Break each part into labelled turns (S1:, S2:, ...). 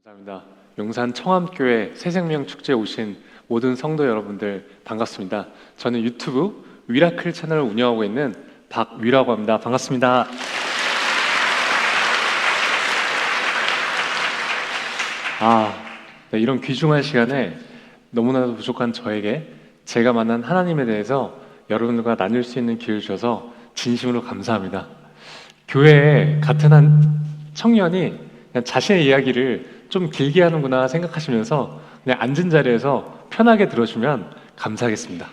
S1: 감사합니다. 용산 청암교회 새생명 축제에 오신 모든 성도 여러분들 반갑습니다. 저는 유튜브 위라클 채널을 운영하고 있는 박위라고 합니다. 반갑습니다. 네, 이런 귀중한 시간에 너무나도 부족한 저에게 제가 만난 하나님에 대해서 여러분들과 나눌 수 있는 기회를 주셔서 진심으로 감사합니다. 교회에 같은 한 청년이 그냥 자신의 이야기를 좀 길게 하는구나 생각하시면서 그냥 앉은 자리에서 편하게 들어주면 감사하겠습니다.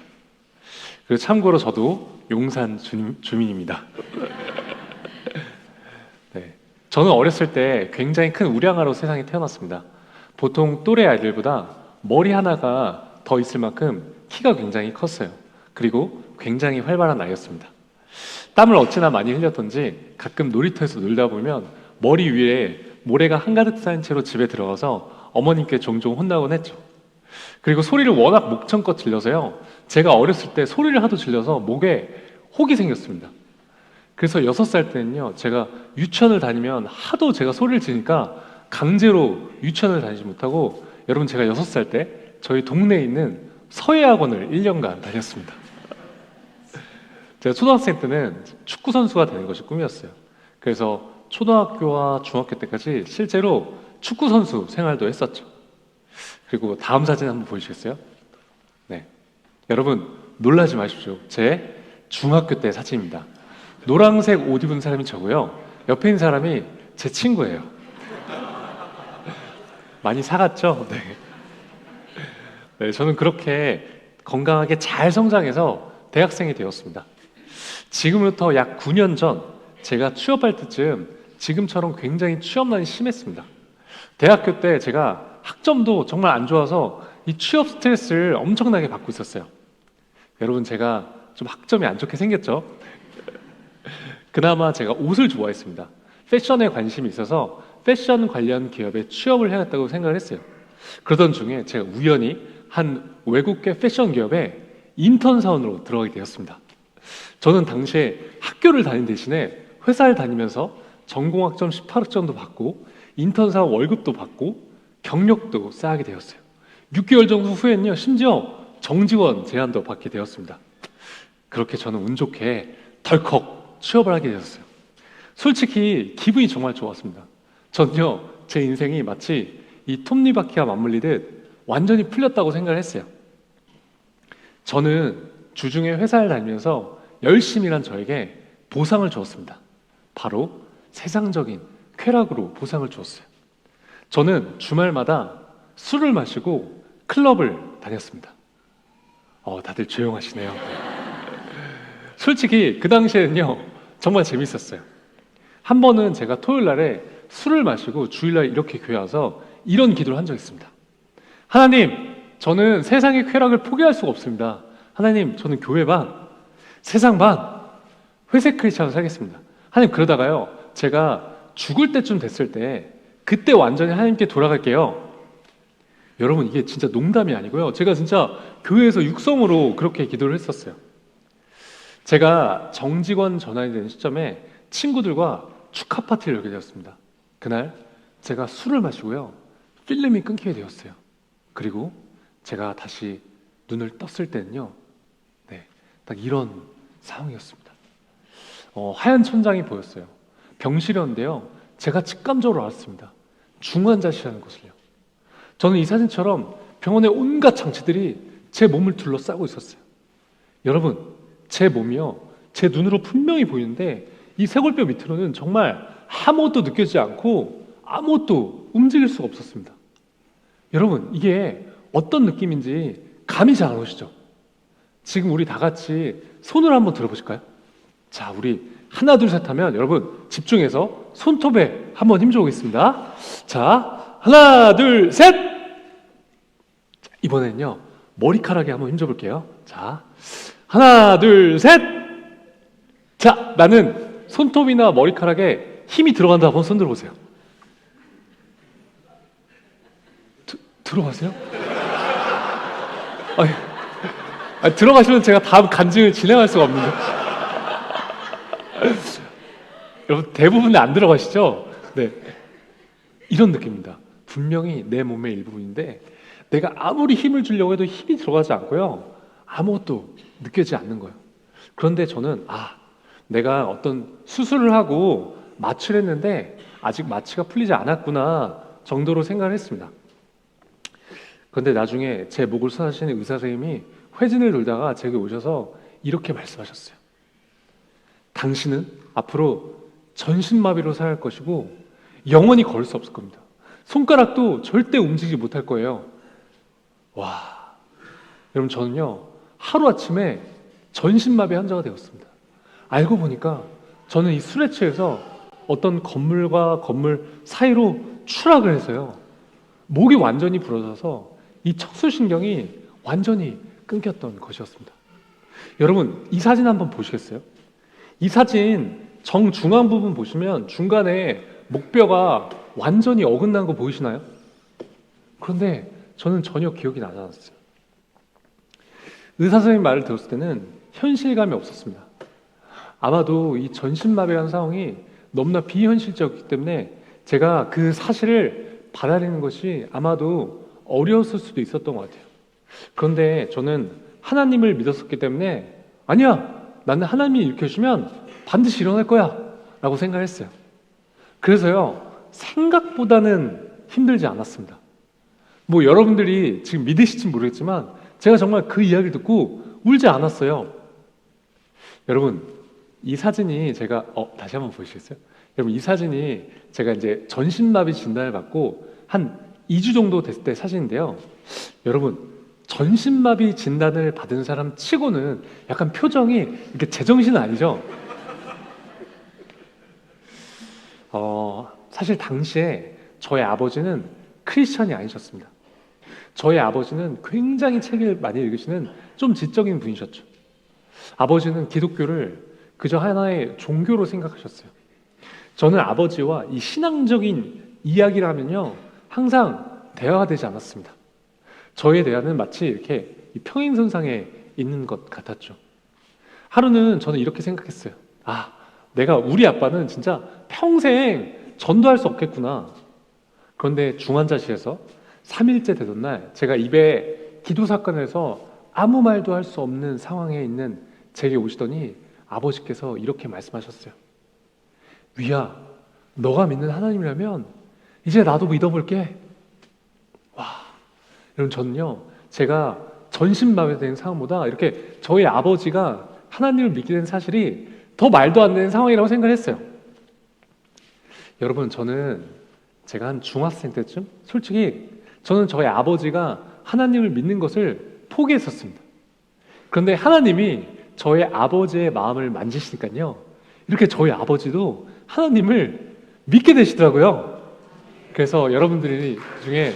S1: 그리고 참고로 저도 용산 주민입니다. 네, 저는 어렸을 때 굉장히 큰 우량아로 세상에 태어났습니다. 보통 또래 아이들보다 머리 하나가 더 있을 만큼 키가 굉장히 컸어요. 그리고 굉장히 활발한 아이였습니다. 땀을 어찌나 많이 흘렸던지 가끔 놀이터에서 놀다 보면 머리 위에 모래가 한가득 쌓인 채로 집에 들어가서 어머님께 종종 혼나곤 했죠. 그리고 소리를 워낙 목청껏 질러서요, 제가 어렸을 때 소리를 하도 질려서 목에 혹이 생겼습니다. 그래서 6살 때는요, 제가 유치원을 다니면 하도 제가 소리를 지르니까 강제로 유치원을 다니지 못하고, 여러분 제가 6살 때 저희 동네에 있는 서예학원을 1년간 다녔습니다. 제가 초등학생 때는 축구 선수가 되는 것이 꿈이었어요. 그래서 초등학교와 중학교 때까지 실제로 축구 선수 생활도 했었죠. 그리고 다음 사진 한번 보여주시겠어요? 네, 여러분 놀라지 마십시오. 제 중학교 때 사진입니다. 노란색 옷 입은 사람이 저고요, 옆에 있는 사람이 제 친구예요. 많이 사갔죠? 네. 네, 저는 그렇게 건강하게 잘 성장해서 대학생이 되었습니다. 지금부터 약 9년 전 제가 취업할 때쯤 지금처럼 굉장히 취업난이 심했습니다. 대학교 때 제가 학점도 정말 안 좋아서 이 취업 스트레스를 엄청나게 받고 있었어요. 여러분 제가 좀 학점이 안 좋게 생겼죠? 그나마 제가 옷을 좋아했습니다. 패션에 관심이 있어서 패션 관련 기업에 취업을 해야겠다고 생각을 했어요. 그러던 중에 제가 우연히 한 외국계 패션 기업에 인턴 사원으로 들어가게 되었습니다. 저는 당시에 학교를 다닌 대신에 회사를 다니면서 전공학점 18학점도 받고 인턴 사원 월급도 받고 경력도 쌓게 되었어요. 6개월 정도 후에는요, 심지어 정직원 제안도 받게 되었습니다. 그렇게 저는 운 좋게 덜컥 취업을 하게 되었어요. 솔직히 기분이 정말 좋았습니다. 전요, 제 인생이 마치 이 톱니바퀴와 맞물리듯 완전히 풀렸다고 생각을 했어요. 저는 주중에 회사를 다니면서 열심히 일한 저에게 보상을 주었습니다. 바로 세상적인 쾌락으로 보상을 주었어요. 저는 주말마다 술을 마시고 클럽을 다녔습니다. 다들 조용하시네요. 솔직히 그 당시에는요, 정말 재밌었어요. 한 번은 제가 토요일 날에 술을 마시고 주일날 이렇게 교회 와서 이런 기도를 한 적이 있습니다. 하나님, 저는 세상의 쾌락을 포기할 수가 없습니다. 하나님, 저는 교회 반, 세상 반, 회색 크리스찬으로 살겠습니다. 하나님, 그러다가요, 제가 죽을 때쯤 됐을 때 그때 완전히 하나님께 돌아갈게요. 여러분, 이게 진짜 농담이 아니고요, 제가 진짜 교회에서 육성으로 그렇게 기도를 했었어요. 제가 정직원 전환이 된 시점에 친구들과 축하 파티를 열게 되었습니다. 그날 제가 술을 마시고요, 필름이 끊기게 되었어요. 그리고 제가 다시 눈을 떴을 때는요, 네, 딱 이런 상황이었습니다. 하얀 천장이 보였어요. 병실이었는데요, 제가 직감적으로 알았습니다. 중환자실이라는 것을요. 저는 이 사진처럼 병원의 온갖 장치들이 제 몸을 둘러싸고 있었어요. 여러분, 제 몸이요, 제 눈으로 분명히 보이는데 이 쇄골뼈 밑으로는 정말 아무것도 느껴지지 않고 아무것도 움직일 수가 없었습니다. 여러분, 이게 어떤 느낌인지 감이 잘 안 오시죠? 지금 우리 다 같이 손을 한번 들어보실까요? 자, 우리 하나 둘 셋 하면 여러분 집중해서 손톱에 한번 힘줘 보겠습니다. 자, 하나 둘 셋! 자, 이번에는요, 머리카락에 한번 힘줘 볼게요. 자, 하나 둘 셋! 자, 나는 손톱이나 머리카락에 힘이 들어간다. 한번 손 들어보세요. 들어가세요? 들어가시면 제가 다음 간증을 진행할 수가 없는데. 여러분 대부분 안 들어가시죠? 네, 이런 느낌입니다. 분명히 내 몸의 일부분인데 내가 아무리 힘을 주려고 해도 힘이 들어가지 않고요. 아무것도 느껴지지 않는 거예요. 그런데 저는 내가 어떤 수술을 하고 마취를 했는데 아직 마취가 풀리지 않았구나 정도로 생각을 했습니다. 그런데 나중에 제 목을 수술하시는 의사 선생님이 회진을 돌다가 제게 오셔서 이렇게 말씀하셨어요. 당신은 앞으로 전신마비로 살아갈 것이고 영원히 걸을 수 없을 겁니다. 손가락도 절대 움직이지 못할 거예요. 와, 여러분 저는요 하루아침에 전신마비 환자가 되었습니다. 알고 보니까 저는 이 술에 취해서 어떤 건물과 건물 사이로 추락을 해서요 목이 완전히 부러져서 이 척수신경이 완전히 끊겼던 것이었습니다. 여러분 이 사진 한번 보시겠어요? 이 사진 정중앙 부분 보시면 중간에 목뼈가 완전히 어긋난 거 보이시나요? 그런데 저는 전혀 기억이 나지 않았어요. 의사 선생님 말을 들었을 때는 현실감이 없었습니다. 아마도 이 전신마비라는 상황이 너무나 비현실적이기 때문에 제가 그 사실을 받아들이는 것이 아마도 어려웠을 수도 있었던 것 같아요. 그런데 저는 하나님을 믿었었기 때문에 아니야, 나는 하나님이 일으켜주면 반드시 일어날 거야 라고 생각했어요. 그래서요 생각보다는 힘들지 않았습니다. 뭐 여러분들이 지금 믿으실지 모르겠지만 제가 정말 그 이야기를 듣고 울지 않았어요. 여러분 이 사진이 제가 다시 한번 보시겠어요? 여러분 이 사진이 제가 이제 전신마비 진단을 받고 한 2주 정도 됐을 때 사진인데요. 여러분 전신마비 진단을 받은 사람 치고는 약간 표정이 이렇게 제정신은 아니죠? 사실 당시에 저의 아버지는 크리스천이 아니셨습니다. 저의 아버지는 굉장히 책을 많이 읽으시는 좀 지적인 분이셨죠. 아버지는 기독교를 그저 하나의 종교로 생각하셨어요. 저는 아버지와 이 신앙적인 이야기를 하면요 항상 대화가 되지 않았습니다. 저의 대화는 마치 이렇게 평행선상에 있는 것 같았죠. 하루는 저는 이렇게 생각했어요. 내가 우리 아빠는 진짜 평생 전도할 수 없겠구나. 그런데 중환자실에서 3일째 되던 날 제가 입에 기도 사건을 해서 아무 말도 할 수 없는 상황에 있는 제게 오시더니 아버지께서 이렇게 말씀하셨어요. 위야, 너가 믿는 하나님이라면 이제 나도 믿어볼게. 와, 여러분 저는요 제가 전신마비가 된 상황보다 이렇게 저희 아버지가 하나님을 믿게 된 사실이 더 말도 안 되는 상황이라고 생각을 했어요. 여러분 저는 제가 한 중학생 때쯤 솔직히 저는 저희 아버지가 하나님을 믿는 것을 포기했었습니다. 그런데 하나님이 저희 아버지의 마음을 만지시니까요 이렇게 저희 아버지도 하나님을 믿게 되시더라고요. 그래서 여러분들이 중에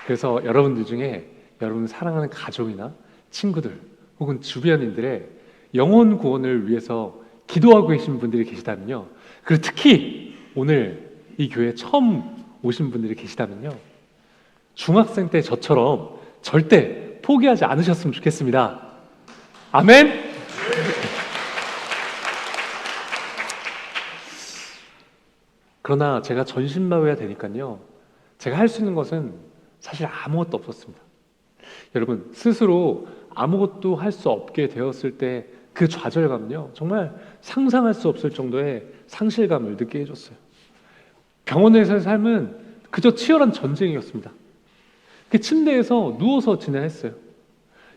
S1: 그래서 여러분들 중에 여러분 사랑하는 가족이나 친구들 혹은 주변인들의 영혼 구원을 위해서 기도하고 계신 분들이 계시다면요, 그리고 특히 오늘 이 교회에 처음 오신 분들이 계시다면요 중학생 때 저처럼 절대 포기하지 않으셨으면 좋겠습니다. 아멘? 그러나 제가 전신마비가 되니까요 제가 할 수 있는 것은 사실 아무것도 없었습니다. 여러분 스스로 아무것도 할 수 없게 되었을 때 그 좌절감은요 정말 상상할 수 없을 정도의 상실감을 느끼게 해줬어요. 병원에서의 삶은 그저 치열한 전쟁이었습니다. 그 침대에서 누워서 지내했어요.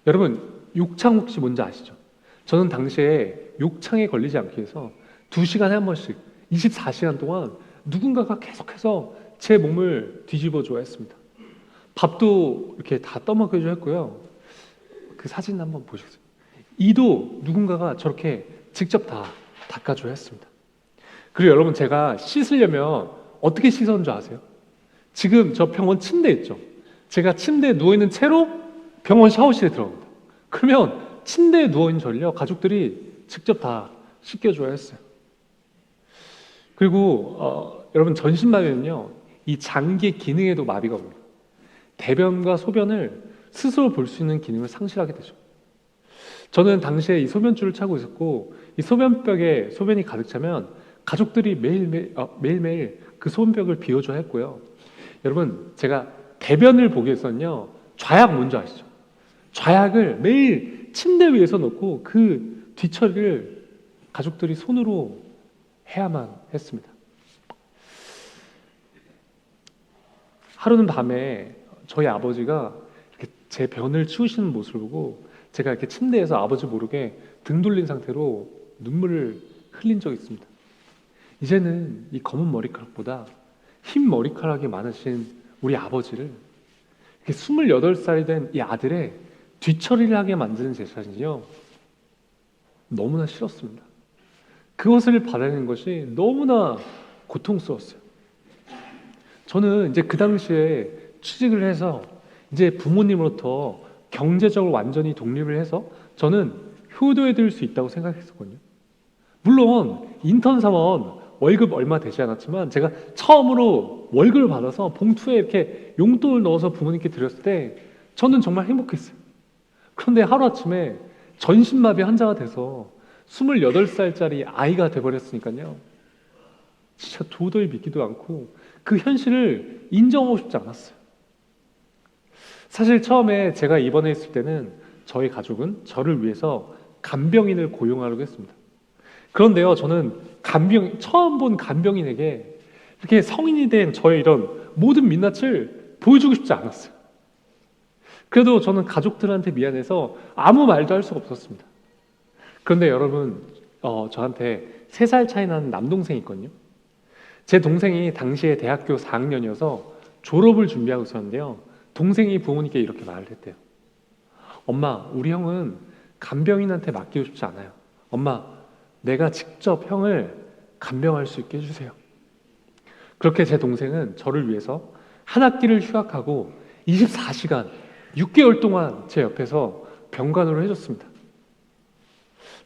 S1: 여러분 욕창 혹시 뭔지 아시죠? 저는 당시에 욕창에 걸리지 않기 위해서 2시간에 한 번씩 24시간 동안 누군가가 계속해서 제 몸을 뒤집어 줘야 했습니다. 밥도 이렇게 다 떠먹여줘야 했고요. 그 사진 한번 보시겠어요? 이도 누군가가 저렇게 직접 다 닦아줘야 했습니다. 그리고 여러분 제가 씻으려면 어떻게 씻었는 줄 아세요? 지금 저 병원 침대 있죠? 제가 침대에 누워있는 채로 병원 샤워실에 들어갑니다. 그러면 침대에 누워있는 저를요 가족들이 직접 다 씻겨줘야 했어요. 그리고 여러분 전신마비는요 이 장기 기능에도 마비가 옵니다. 대변과 소변을 스스로 볼 수 있는 기능을 상실하게 되죠. 저는 당시에 이 소변줄을 차고 있었고 이 소변벽에 소변이 가득 차면 가족들이 매일매일 그 소변벽을 비워줘야 했고요. 여러분, 제가 대변을 보기 위해서는요, 좌약 뭔지 아시죠? 좌약을 매일 침대 위에서 놓고 그 뒤처리를 가족들이 손으로 해야만 했습니다. 하루는 밤에 저희 아버지가 이렇게 제 변을 치우시는 모습을 보고 제가 이렇게 침대에서 아버지 모르게 등 돌린 상태로 눈물을 흘린 적이 있습니다. 이제는 이 검은 머리카락보다 흰 머리카락이 많으신 우리 아버지를 이렇게 28살이 된 이 아들의 뒤처리를 하게 만드는 제 자신이요, 너무나 싫었습니다. 그것을 받아내는 것이 너무나 고통스러웠어요. 저는 이제 그 당시에 취직을 해서 이제 부모님으로부터 경제적으로 완전히 독립을 해서 저는 효도해 드릴 수 있다고 생각했었거든요. 물론 인턴 사원 월급 얼마 되지 않았지만 제가 처음으로 월급을 받아서 봉투에 이렇게 용돈을 넣어서 부모님께 드렸을 때 저는 정말 행복했어요. 그런데 하루아침에 전신마비 환자가 돼서 28살짜리 아이가 돼버렸으니까요, 진짜 도저히 믿기도 않고 그 현실을 인정하고 싶지 않았어요. 사실 처음에 제가 입원했을 때는 저희 가족은 저를 위해서 간병인을 고용하려고 했습니다. 그런데요, 저는 처음 본 간병인에게 이렇게 성인이 된 저의 이런 모든 민낯을 보여주고 싶지 않았어요. 그래도 저는 가족들한테 미안해서 아무 말도 할 수가 없었습니다. 그런데 여러분, 저한테 3살 차이 나는 남동생이 있거든요. 제 동생이 당시에 대학교 4학년이어서 졸업을 준비하고 있었는데요, 동생이 부모님께 이렇게 말을 했대요. 엄마, 우리 형은 간병인한테 맡기고 싶지 않아요. 엄마, 내가 직접 형을 간병할 수 있게 해주세요. 그렇게 제 동생은 저를 위해서 한 학기를 휴학하고 24시간 6개월 동안 제 옆에서 병간호를 해줬습니다.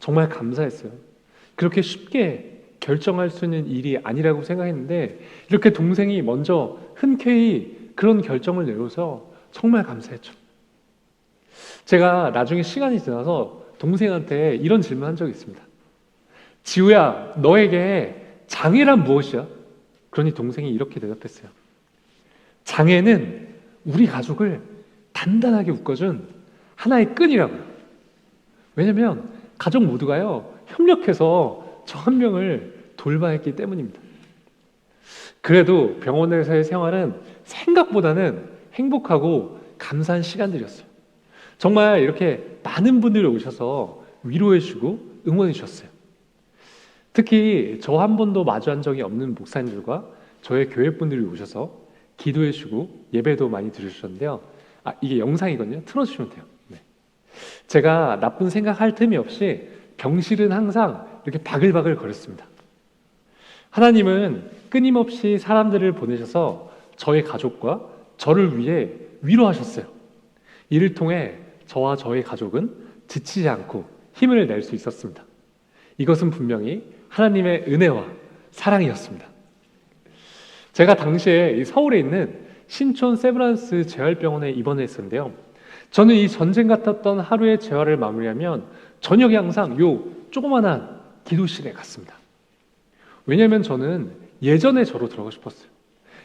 S1: 정말 감사했어요. 그렇게 쉽게 결정할 수 있는 일이 아니라고 생각했는데 이렇게 동생이 먼저 흔쾌히 그런 결정을 내려서 정말 감사했죠. 제가 나중에 시간이 지나서 동생한테 이런 질문을 한 적이 있습니다. 지우야, 너에게 장애란 무엇이야? 그러니 동생이 이렇게 대답했어요. 장애는 우리 가족을 단단하게 묶어준 하나의 끈이라고요. 왜냐면 가족 모두가요, 협력해서 저 한 명을 돌봐야 했기 때문입니다. 그래도 병원에서의 생활은 생각보다는 행복하고 감사한 시간들이었어요. 정말 이렇게 많은 분들이 오셔서 위로해 주고 응원해 주셨어요. 특히 저 한 번도 마주한 적이 없는 목사님들과 저의 교회 분들이 오셔서 기도해 주고 예배도 많이 드려주셨는데요. 이게 영상이거든요. 틀어주시면 돼요. 네. 제가 나쁜 생각할 틈이 없이 병실은 항상 이렇게 바글바글 거렸습니다. 하나님은 끊임없이 사람들을 보내셔서 저의 가족과 저를 위해 위로하셨어요. 이를 통해 저와 저의 가족은 지치지 않고 힘을 낼 수 있었습니다. 이것은 분명히 하나님의 은혜와 사랑이었습니다. 제가 당시에 서울에 있는 신촌 세브란스 재활병원에 입원했었는데요. 저는 이 전쟁 같았던 하루의 재활을 마무리하면 저녁에 항상 요 조그만한 기도실에 갔습니다. 왜냐하면 저는 예전의 저로 들어가고 싶었어요.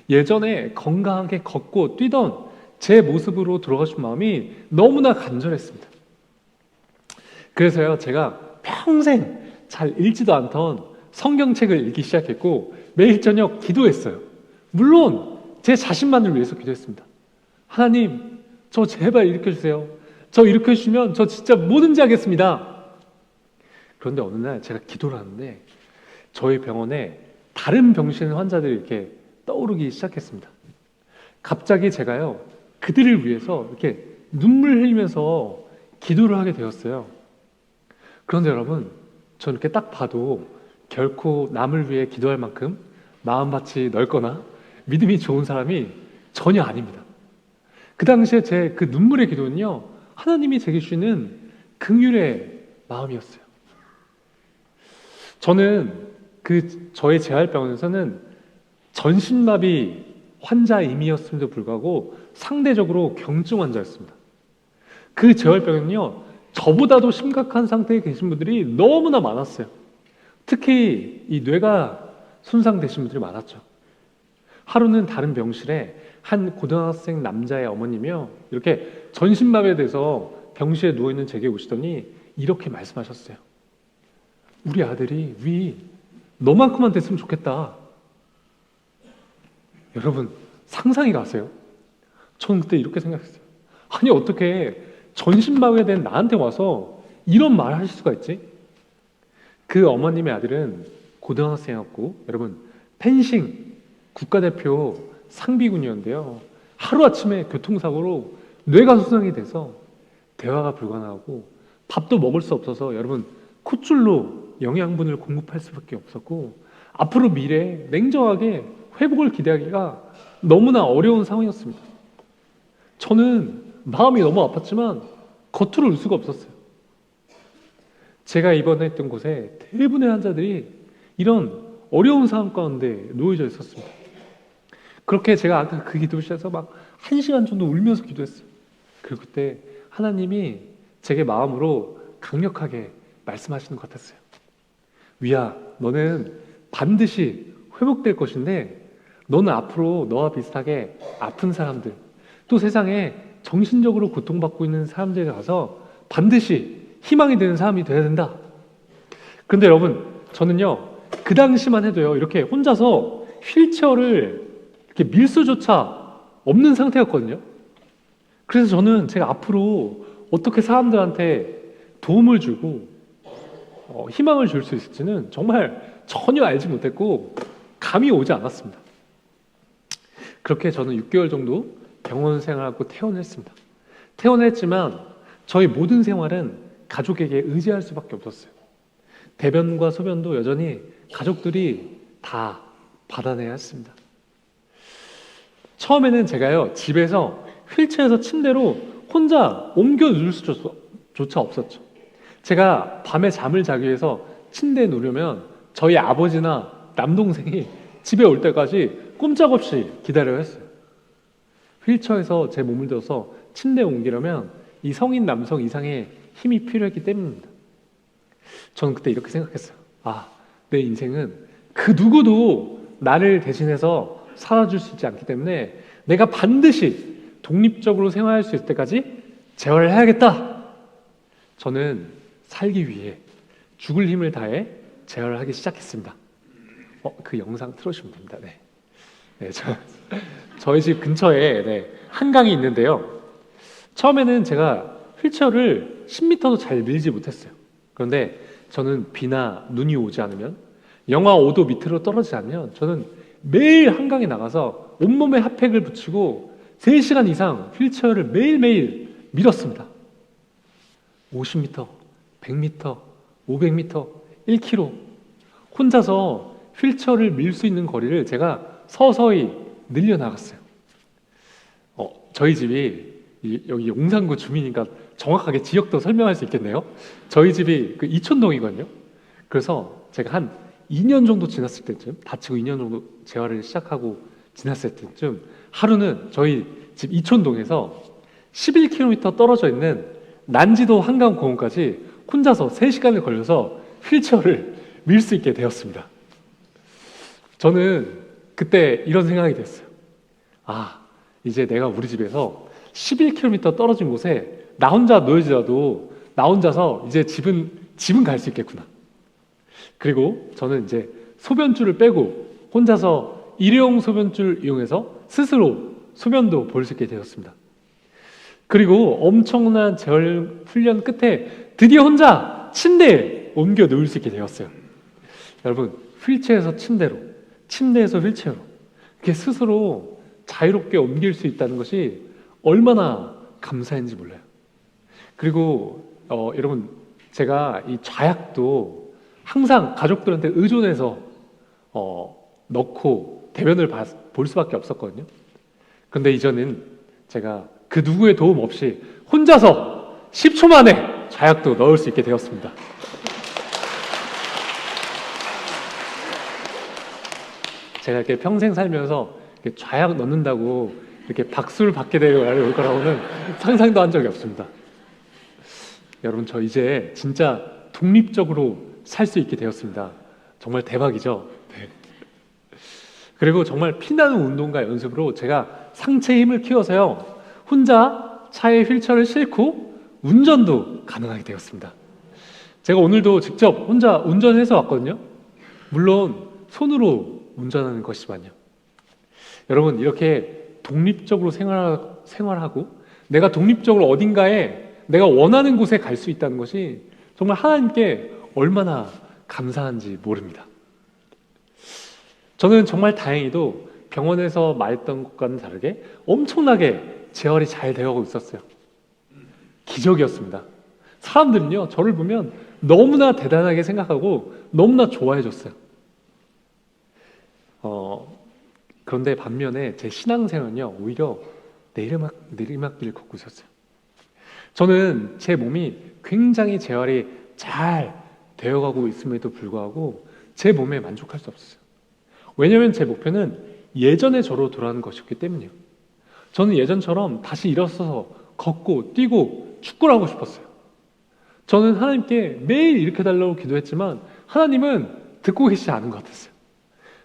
S1: 예전에 건강하게 걷고 뛰던 제 모습으로 들어가고 싶은 마음이 너무나 간절했습니다. 그래서요, 제가 평생 잘 읽지도 않던 성경책을 읽기 시작했고 매일 저녁 기도했어요. 물론 제 자신만을 위해서 기도했습니다. 하나님, 저 제발 일으켜주세요. 저 일으켜주시면 저 진짜 뭐든지 하겠습니다. 그런데 어느 날 제가 기도를 하는데 저희 병원에 다른 병실 환자들이 이렇게 떠오르기 시작했습니다. 갑자기 제가요, 그들을 위해서 이렇게 눈물 흘리면서 기도를 하게 되었어요. 그런데 여러분, 저는 이렇게 딱 봐도 결코 남을 위해 기도할 만큼 마음밭이 넓거나 믿음이 좋은 사람이 전혀 아닙니다. 그 당시에 제 그 눈물의 기도는요, 하나님이 제게 주시는 긍휼의 마음이었어요. 저는 저의 재활병원에서는 전신마비 환자임이었음에도 불구하고 상대적으로 경증 환자였습니다. 그 재활병원은요, 저보다도 심각한 상태에 계신 분들이 너무나 많았어요. 특히 이 뇌가 손상되신 분들이 많았죠. 하루는 다른 병실에 한 고등학생 남자의 어머님이요, 이렇게 전신마비돼서 병실에 누워있는 제게 오시더니 이렇게 말씀하셨어요. 우리 아들이 위 너만큼만 됐으면 좋겠다. 여러분, 상상이 가세요? 저는 그때 이렇게 생각했어요. 아니, 어떻게 전신마비된 나한테 와서 이런 말을 하실 수가 있지? 그 어머님의 아들은 고등학생이었고, 여러분, 펜싱 국가대표 상비군이었는데요, 하루아침에 교통사고로 뇌가 손상이 돼서 대화가 불가능하고 밥도 먹을 수 없어서 여러분 콧줄로 영양분을 공급할 수밖에 없었고, 앞으로 미래에 냉정하게 회복을 기대하기가 너무나 어려운 상황이었습니다. 저는 마음이 너무 아팠지만 겉으로 울 수가 없었어요. 제가 입원했던 곳에 대부분의 환자들이 이런 어려운 상황 가운데 놓여져 있었습니다. 그렇게 제가 아까 그 기도실에서 막 1시간 정도 울면서 기도했어요. 그리고 그때 하나님이 제게 마음으로 강력하게 말씀하시는 것 같았어요. 위야, 너는 반드시 회복될 것인데 너는 앞으로 너와 비슷하게 아픈 사람들, 또 세상에 정신적으로 고통받고 있는 사람들에 가서 반드시 희망이 되는 사람이 돼야 된다. 그런데 여러분, 저는요, 그 당시만 해도요, 이렇게 혼자서 휠체어를 이렇게 밀 수조차 없는 상태였거든요. 그래서 저는 제가 앞으로 어떻게 사람들한테 도움을 주고 희망을 줄 수 있을지는 정말 전혀 알지 못했고 감이 오지 않았습니다. 그렇게 저는 6개월 정도 병원 생활하고 퇴원을 했습니다. 퇴원을 했지만 저희 모든 생활은 가족에게 의지할 수밖에 없었어요. 대변과 소변도 여전히 가족들이 다 받아내야 했습니다. 처음에는 제가요, 집에서 휠체어에서 침대로 혼자 옮겨 누울 수조차 없었죠. 제가 밤에 잠을 자기 위해서 침대에 누우려면 저희 아버지나 남동생이 집에 올 때까지 꼼짝없이 기다려야 했어요. 휠체어에서 제 몸을 들어서 침대에 옮기려면 이 성인 남성 이상의 힘이 필요했기 때문입니다. 저는 그때 이렇게 생각했어요. 내 인생은 그 누구도 나를 대신해서 살아줄 수 있지 않기 때문에 내가 반드시 독립적으로 생활할 수 있을 때까지 재활을 해야겠다. 저는 살기 위해 죽을 힘을 다해 재활을 하기 시작했습니다. 그 영상 틀어주시면 됩니다. 네, 저희 집 근처에 한강이 있는데요. 처음에는 제가 휠체어를 10m도 잘 밀지 못했어요. 그런데 저는 비나 눈이 오지 않으면, 영하 5도 밑으로 떨어지지 않으면 저는 매일 한강에 나가서 온몸에 핫팩을 붙이고 3시간 이상 휠체어를 매일매일 밀었습니다. 50m, 100m, 500m, 1km 혼자서 휠체어를 밀 수 있는 거리를 제가 서서히 늘려나갔어요. 저희 집이 여기 용산구 주민이니까 정확하게 지역도 설명할 수 있겠네요. 저희 집이 그 이촌동이거든요. 그래서 제가 한 2년 정도 지났을 때쯤, 다치고 2년 정도 재활을 시작하고 지났을 때쯤, 하루는 저희 집 이촌동에서 11km 떨어져 있는 난지도 한강공원까지 혼자서 3시간을 걸려서 휠체어를 밀 수 있게 되었습니다. 저는 그때 이런 생각이 됐어요. 이제 내가 우리 집에서 11km 떨어진 곳에 나 혼자 놓여지더라도 나 혼자서 이제 집은 갈 수 있겠구나. 그리고 저는 이제 소변줄을 빼고 혼자서 일회용 소변줄 이용해서 스스로 소변도 볼 수 있게 되었습니다. 그리고 엄청난 재활 훈련 끝에 드디어 혼자 침대에 옮겨 누울 수 있게 되었어요. 여러분, 휠체어에서 침대로, 침대에서 휠체어로 이렇게 스스로 자유롭게 옮길 수 있다는 것이 얼마나 감사한지 몰라요. 그리고 여러분, 제가 이 좌약도 항상 가족들한테 의존해서 넣고 대변을 볼 수밖에 없었거든요. 그런데 이제는 제가 그 누구의 도움 없이 혼자서 10초 만에 좌약도 넣을 수 있게 되었습니다. 제가 이렇게 평생 살면서 이렇게 좌약 넣는다고 이렇게 박수를 받게 될 거라고는 상상도 한 적이 없습니다. 여러분, 저 이제 진짜 독립적으로 살 수 있게 되었습니다. 정말 대박이죠? 네. 그리고 정말 피나는 운동과 연습으로 제가 상체의 힘을 키워서요, 혼자 차에 휠체어를 싣고 운전도 가능하게 되었습니다. 제가 오늘도 직접 혼자 운전해서 왔거든요. 물론 손으로 운전하는 것이지만요. 여러분, 이렇게 독립적으로 생활하고 내가 독립적으로 어딘가에 내가 원하는 곳에 갈 수 있다는 것이 정말 하나님께 얼마나 감사한지 모릅니다. 저는 정말 다행히도 병원에서 말했던 것과는 다르게 엄청나게 재활이 잘 되어가고 있었어요. 기적이었습니다. 사람들은요, 저를 보면 너무나 대단하게 생각하고 너무나 좋아해 줬어요. 그런데 반면에 제 신앙생활은요, 오히려 내리막길을 걷고 있었어요. 저는 제 몸이 굉장히 재활이 잘 되어가고 있음에도 불구하고 제 몸에 만족할 수 없었어요. 왜냐하면 제 목표는 예전의 저로 돌아가는 것이었기 때문이에요. 저는 예전처럼 다시 일어서서 걷고 뛰고 축구를 하고 싶었어요. 저는 하나님께 매일 이렇게 달라고 기도했지만 하나님은 듣고 계시지 않은 것 같았어요.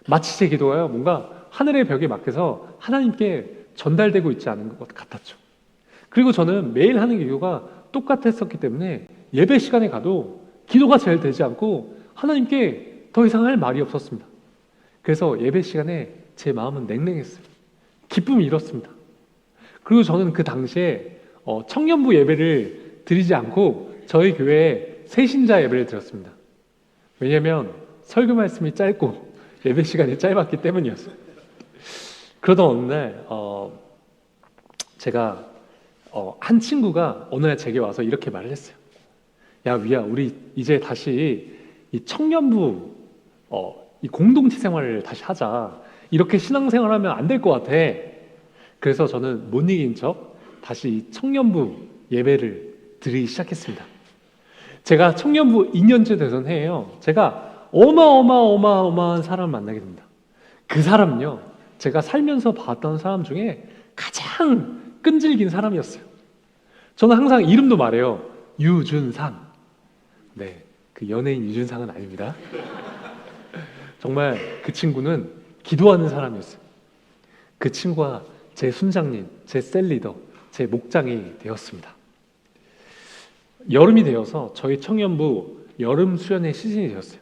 S1: 마치 제 기도가요, 뭔가 하늘의 벽에 막혀서 하나님께 전달되고 있지 않은 것 같았죠. 그리고 저는 매일 하는 기도가 똑같았었기 때문에 예배 시간에 가도 기도가 잘 되지 않고 하나님께 더 이상 할 말이 없었습니다. 그래서 예배 시간에 제 마음은 냉랭했어요. 기쁨이 잃었습니다. 그리고 저는 그 당시에 청년부 예배를 드리지 않고 저희 교회에 새신자 예배를 드렸습니다. 왜냐하면 설교 말씀이 짧고 예배 시간이 짧았기 때문이었어요. 그러던 어느 날 제가 한 친구가 어느 날 제게 와서 이렇게 말을 했어요. 야, 위야, 우리 이제 다시 이 청년부 이 공동체 생활을 다시 하자. 이렇게 신앙생활하면 안 될 것 같아. 그래서 저는 못 이긴 척 다시 이 청년부 예배를 드리기 시작했습니다. 제가 청년부 2년째 되던 해에요, 제가 어마어마한 사람을 만나게 됩니다. 그 사람은요, 제가 살면서 봤던 사람 중에 가장 끈질긴 사람이었어요. 저는 항상 이름도 말해요. 유준상. 네, 그 연예인 유준상은 아닙니다. 정말 그 친구는 기도하는 사람이었어요. 그 친구가 제 순장님, 제 셀리더, 제 목장이 되었습니다. 여름이 되어서 저희 청년부 여름 수련회 시즌이 되었어요.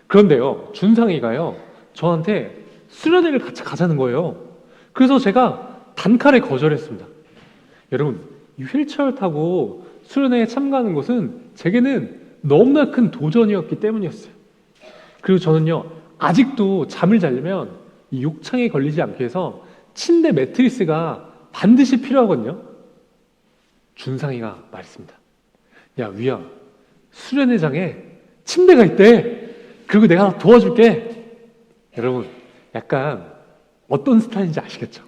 S1: 그런데요, 준상이가요, 저한테 수련회를 같이 가자는 거예요. 그래서 제가 단칼에 거절했습니다. 여러분, 이 휠체어 타고 수련회에 참가하는 것은 제게는 너무나 큰 도전이었기 때문이었어요. 그리고 저는요, 아직도 잠을 자려면 이 욕창에 걸리지 않기 위해서 침대 매트리스가 반드시 필요하거든요. 준상이가 말했습니다. 야, 위야, 수련회장에 침대가 있대. 그리고 내가 도와줄게. 여러분, 약간 어떤 스타일인지 아시겠죠?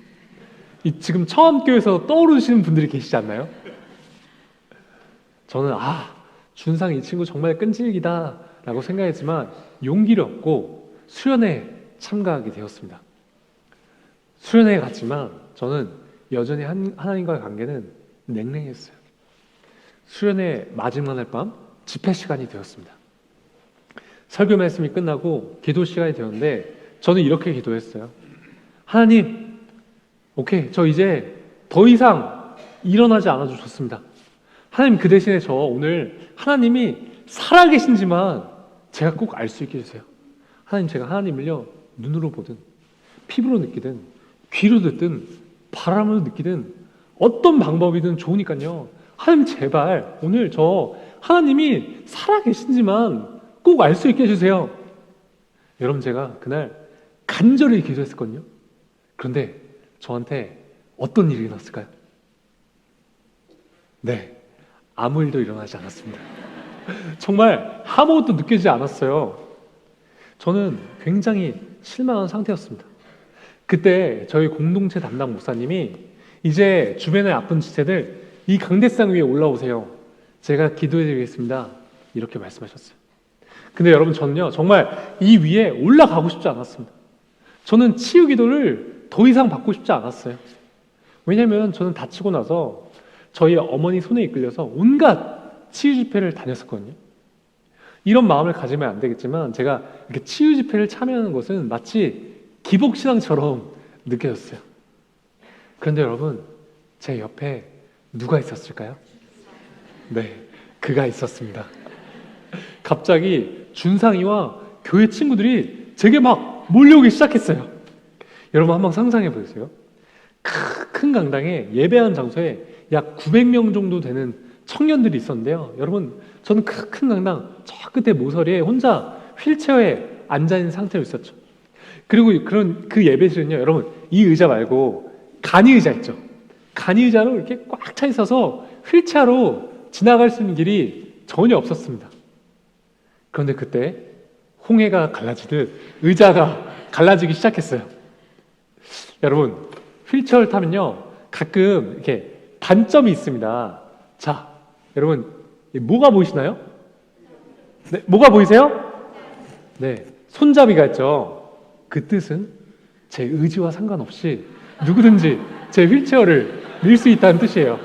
S1: 지금 청암교에서 떠오르시는 분들이 계시지 않나요? 저는 준상 이 친구 정말 끈질기다 라고 생각했지만 용기를 얻고 수련회에 참가하게 되었습니다. 수련회에 갔지만 저는 여전히 하나님과의 관계는 냉랭했어요. 수련회 마지막 날 밤 집회 시간이 되었습니다. 설교 말씀이 끝나고 기도 시간이 되었는데 저는 이렇게 기도했어요. 하나님, 오케이, 저 이제 더 이상 일어나지 않아도 좋습니다. 하나님, 그 대신에 저 오늘 하나님이 살아계신지만 제가 꼭 알 수 있게 해주세요. 하나님, 제가 하나님을요, 눈으로 보든 피부로 느끼든 귀로 듣든 바람으로 느끼든 어떤 방법이든 좋으니까요, 하나님 제발 오늘 저 하나님이 살아계신지만 꼭 알 수 있게 해주세요. 여러분, 제가 그날 간절히 기도했었거든요. 그런데 저한테 어떤 일이 일어났을까요? 네, 아무 일도 일어나지 않았습니다. 정말 아무것도 느끼지 않았어요. 저는 굉장히 실망한 상태였습니다. 그때 저희 공동체 담당 목사님이 이제 주변의 아픈 지체들 이 강대상 위에 올라오세요. 제가 기도해 드리겠습니다. 이렇게 말씀하셨어요. 근데 여러분, 저는요, 정말 이 위에 올라가고 싶지 않았습니다. 저는 치유 기도를 더 이상 받고 싶지 않았어요. 왜냐하면 저는 다치고 나서 저희 어머니 손에 이끌려서 온갖 치유 집회를 다녔었거든요. 이런 마음을 가지면 안 되겠지만 제가 이렇게 치유 집회를 참여하는 것은 마치 기복신앙처럼 느껴졌어요. 그런데 여러분, 제 옆에 누가 있었을까요? 네, 그가 있었습니다. 갑자기 준상이와 교회 친구들이 제게 막 몰려오기 시작했어요. 여러분 한번 상상해 보세요. 큰 강당에 예배한 장소에 약 900명 정도 되는 청년들이 있었는데요. 여러분, 저는 큰 강당 저 끝에 모서리에 혼자 휠체어에 앉아있는 상태로 있었죠. 그리고 그런 그 예배실은요, 여러분, 이 의자 말고 간이 의자 있죠. 간이 의자로 이렇게 꽉 차 있어서 휠체어로 지나갈 수 있는 길이 전혀 없었습니다. 그런데 그때 홍해가 갈라지듯 의자가 갈라지기 시작했어요. 여러분, 휠체어를 타면요, 가끔 이렇게 단점이 있습니다. 자, 여러분, 뭐가 보이시나요? 네, 뭐가 보이세요? 네, 손잡이가 있죠. 그 뜻은 제 의지와 상관없이 누구든지 제 휠체어를 밀 수 있다는 뜻이에요.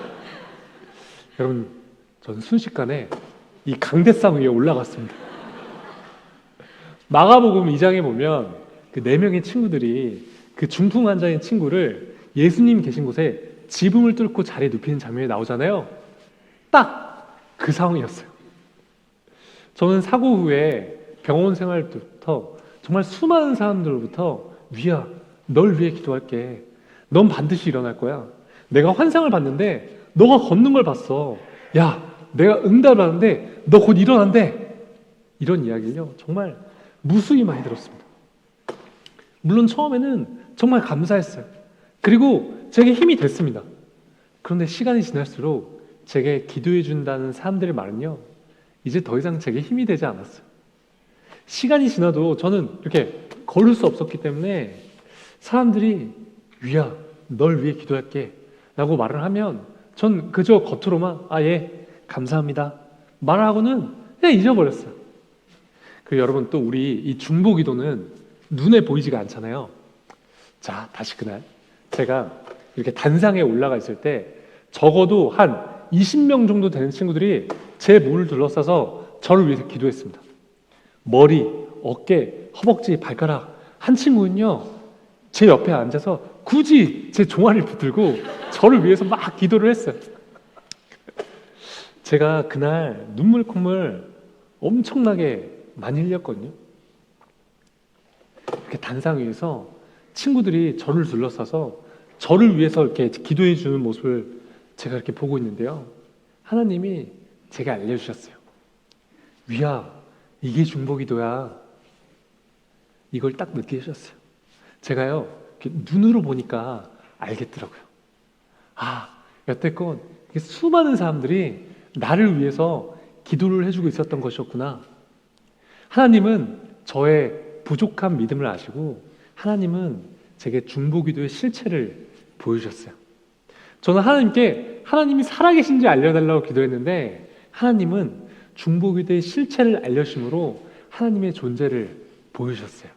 S1: 여러분, 전 순식간에 이 강대상 위에 올라갔습니다. 마가복음 2장에 보면 그 4명의 친구들이 그 중풍 환자인 친구를 예수님 계신 곳에 지붕을 뚫고 자리에 눕히는 장면이 나오잖아요. 딱 그 상황이었어요. 저는 사고 후에 병원 생활 때부터 정말 수많은 사람들로부터 위야, 널 위해 기도할게. 넌 반드시 일어날 거야. 내가 환상을 봤는데 너가 걷는 걸 봤어. 야, 내가 응답을 하는데 너 곧 일어난대. 이런 이야기를요, 정말 무수히 많이 들었습니다. 물론 처음에는 정말 감사했어요. 그리고 제게 힘이 됐습니다. 그런데 시간이 지날수록 제게 기도해 준다는 사람들의 말은요, 이제 더 이상 제게 힘이 되지 않았어요. 시간이 지나도 저는 이렇게 걸을 수 없었기 때문에 사람들이 위야, 널 위해 기도할게 라고 말을 하면 전 그저 겉으로만 예, 감사합니다 말하고는 그냥 잊어버렸어요. 그리고 여러분, 또 우리 이 중보기도는 눈에 보이지가 않잖아요. 자, 다시 그날 제가 이렇게 단상에 올라가 있을 때 적어도 한 20명 정도 되는 친구들이 제 몸을 둘러싸서 저를 위해서 기도했습니다. 머리, 어깨, 허벅지, 발가락. 한 친구는요, 제 옆에 앉아서 굳이 제 종아리를 붙들고 저를 위해서 막 기도를 했어요. 제가 그날 눈물 콧물 엄청나게 많이 흘렸거든요. 이렇게 단상 위에서 친구들이 저를 둘러싸서 저를 위해서 이렇게 기도해 주는 모습을 제가 이렇게 보고 있는데요. 하나님이 제게 알려주셨어요. 위야, 이게 중보기도야. 이걸 딱 느끼셨어요. 제가요, 눈으로 보니까 알겠더라고요. 여태껏 수많은 사람들이 나를 위해서 기도를 해주고 있었던 것이었구나. 하나님은 저의 부족한 믿음을 아시고 하나님은 제게 중보기도의 실체를 보여주셨어요. 저는 하나님께 하나님이 살아계신지 알려달라고 기도했는데 하나님은 중보기도의 실체를 알려주심으로 하나님의 존재를 보여주셨어요.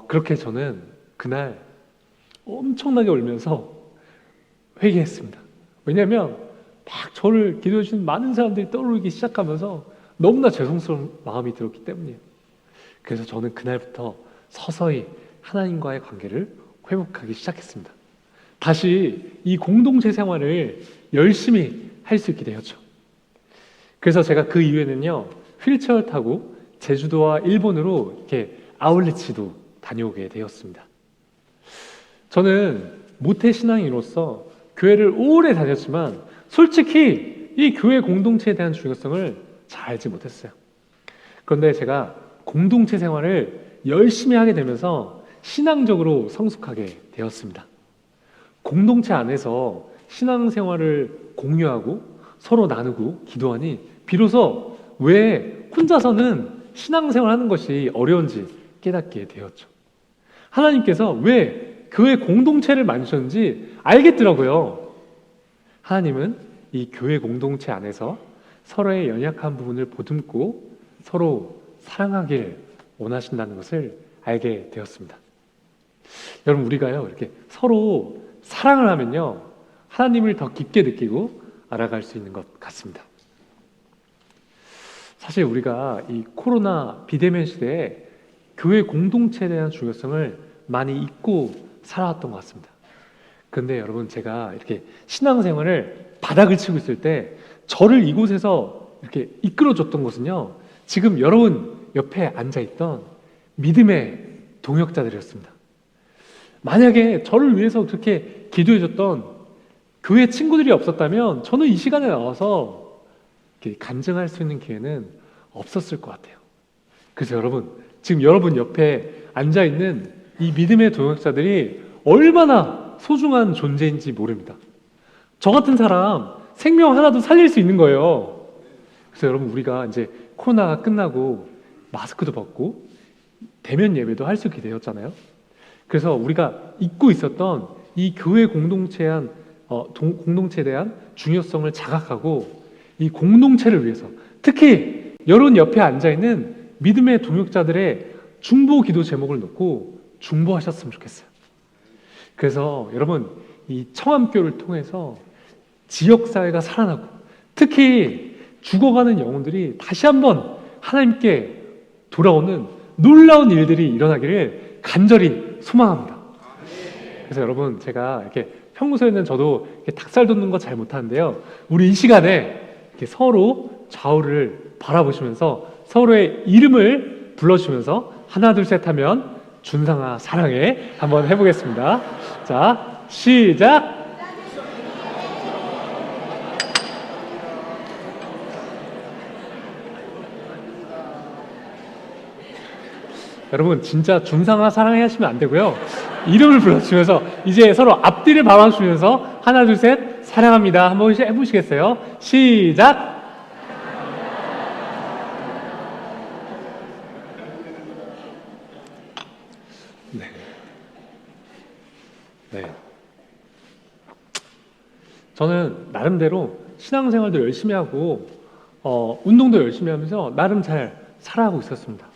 S1: 그렇게 저는 그날 엄청나게 울면서 회개했습니다. 왜냐하면 막 저를 기도해 주신 많은 사람들이 떠오르기 시작하면서 너무나 죄송스러운 마음이 들었기 때문이에요. 그래서 저는 그날부터 서서히 하나님과의 관계를 회복하기 시작했습니다. 다시 이 공동체 생활을 열심히 할 수 있게 되었죠. 그래서 제가 그 이후에는요, 휠체어를 타고 제주도와 일본으로 이렇게 아울렛도 다녀오게 되었습니다. 저는 모태신앙인으로서 교회를 오래 다녔지만 솔직히 이 교회 공동체에 대한 중요성을 잘 알지 못했어요. 그런데 제가 공동체 생활을 열심히 하게 되면서 신앙적으로 성숙하게 되었습니다. 공동체 안에서 신앙생활을 공유하고 서로 나누고 기도하니 비로소 왜 혼자서는 신앙생활하는 것이 어려운지 깨닫게 되었죠. 하나님께서 왜 교회 공동체를 만드셨는지 알겠더라고요. 하나님은 이 교회 공동체 안에서 서로의 연약한 부분을 보듬고 서로 사랑하길 원하신다는 것을 알게 되었습니다. 여러분, 우리가요, 이렇게 서로 사랑을 하면요, 하나님을 더 깊게 느끼고 알아갈 수 있는 것 같습니다. 사실 우리가 이 코로나 비대면 시대에 교회 공동체에 대한 중요성을 많이 잊고 살아왔던 것 같습니다. 그런데 여러분, 제가 이렇게 신앙생활을 바닥을 치고 있을 때 저를 이곳에서 이렇게 이끌어줬던 것은요, 지금 여러분 옆에 앉아있던 믿음의 동역자들이었습니다. 만약에 저를 위해서 그렇게 기도해줬던 교회 친구들이 없었다면 저는 이 시간에 나와서 이렇게 간증할 수 있는 기회는 없었을 것 같아요. 그래서 여러분, 지금 여러분 옆에 앉아있는 이 믿음의 동역자들이 얼마나 소중한 존재인지 모릅니다. 저 같은 사람 생명 하나도 살릴 수 있는 거예요. 그래서 여러분, 우리가 이제 코로나가 끝나고 마스크도 벗고 대면 예배도 할 수 있게 되었잖아요. 그래서 우리가 잊고 있었던 이 교회 공동체에 대한 중요성을 자각하고 이 공동체를 위해서, 특히 여러분 옆에 앉아있는 믿음의 동역자들의 중보 기도 제목을 놓고 중보하셨으면 좋겠어요. 그래서 여러분, 이 청암교를 통해서 지역사회가 살아나고 특히 죽어가는 영혼들이 다시 한번 하나님께 돌아오는 놀라운 일들이 일어나기를 간절히 소망합니다. 그래서 여러분, 제가 이렇게 평소에는 저도 이렇게 닭살 돋는 거 잘 못하는데요, 우리 이 시간에 이렇게 서로 좌우를 바라보시면서 서로의 이름을 불러주면서 하나 둘 셋 하면 준상아 사랑해 한번 해보겠습니다. 자, 시작! 여러분, 진짜 준상아 사랑해 하시면 안 되고요, 이름을 불러주면서 이제 서로 앞뒤를 바라보시면서 하나 둘 셋 사랑합니다 한번 해보시겠어요? 시작! 네. 저는 나름대로 신앙생활도 열심히 하고 운동도 열심히 하면서 나름 잘 살아가고 있었습니다.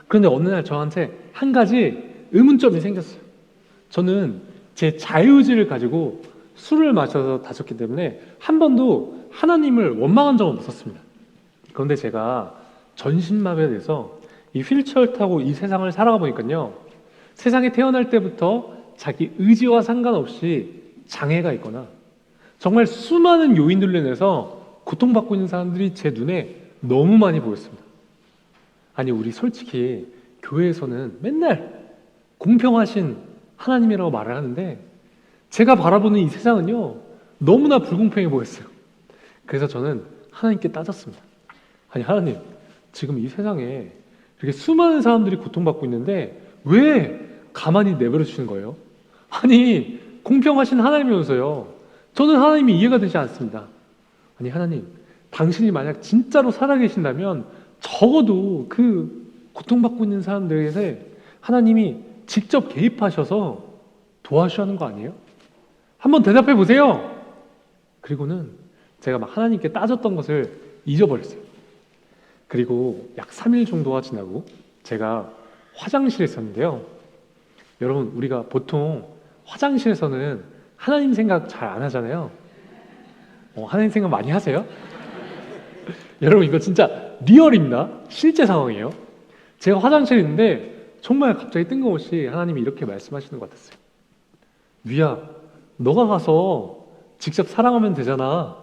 S1: 그런데 어느 날 저한테 한 가지 의문점이 생겼어요. 저는 제 자유의지를 가지고 술을 마셔서 다쳤기 때문에 한 번도 하나님을 원망한 적은 없었습니다. 그런데 제가 전신마비에 대해서 이 휠체어를 타고 이 세상을 살아가 보니까요, 세상에 태어날 때부터 자기 의지와 상관없이 장애가 있거나 정말 수많은 요인들로 인해서 고통받고 있는 사람들이 제 눈에 너무 많이 보였습니다. 아니, 우리 솔직히 교회에서는 맨날 공평하신 하나님이라고 말을 하는데 제가 바라보는 이 세상은요, 너무나 불공평해 보였어요. 그래서 저는 하나님께 따졌습니다. 아니, 하나님, 지금 이 세상에 이렇게 수많은 사람들이 고통받고 있는데 왜 가만히 내버려 두시는 거예요? 아니, 공평하신 하나님이면서요, 저는 하나님이 이해가 되지 않습니다. 아니, 하나님, 당신이 만약 진짜로 살아계신다면 적어도 그 고통받고 있는 사람들에게 하나님이 직접 개입하셔서 도와주셔야 하는 거 아니에요? 한번 대답해 보세요. 그리고는 제가 막 하나님께 따졌던 것을 잊어버렸어요. 그리고 약 3일 정도가 지나고 제가 화장실에 있었는데요, 여러분, 우리가 보통 화장실에서는 하나님 생각 잘 안 하잖아요. 하나님 생각 많이 하세요? 여러분, 이거 진짜 리얼입니다. 실제 상황이에요. 제가 화장실에 있는데 정말 갑자기 뜬금없이 하나님이 이렇게 말씀하시는 것 같았어요. 위야, 너가 가서 직접 사랑하면 되잖아.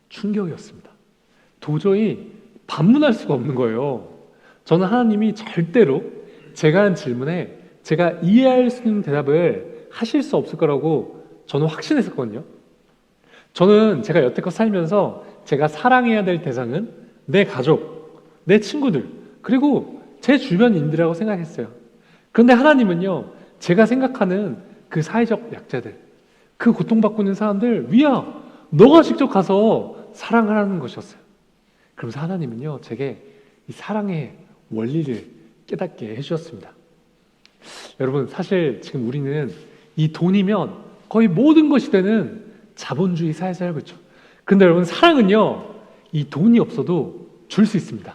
S1: 충격이었습니다. 도저히 반문할 수가 없는 거예요. 저는 하나님이 절대로 제가 한 질문에 제가 이해할 수 있는 대답을 하실 수 없을 거라고 저는 확신했었거든요. 저는 제가 여태껏 살면서 제가 사랑해야 될 대상은 내 가족, 내 친구들, 그리고 제 주변인들이라고 생각했어요. 그런데 하나님은요, 제가 생각하는 그 사회적 약자들, 그 고통받고 있는 사람들, 위야, 너가 직접 가서 사랑하라는 것이었어요. 그러면서 하나님은요, 제게 이 사랑의 원리를 깨닫게 해주셨습니다. 여러분, 사실 지금 우리는 이 돈이면 거의 모든 것이 되는 자본주의 사회에 살고 있죠. 근데 여러분, 사랑은요, 이 돈이 없어도 줄 수 있습니다.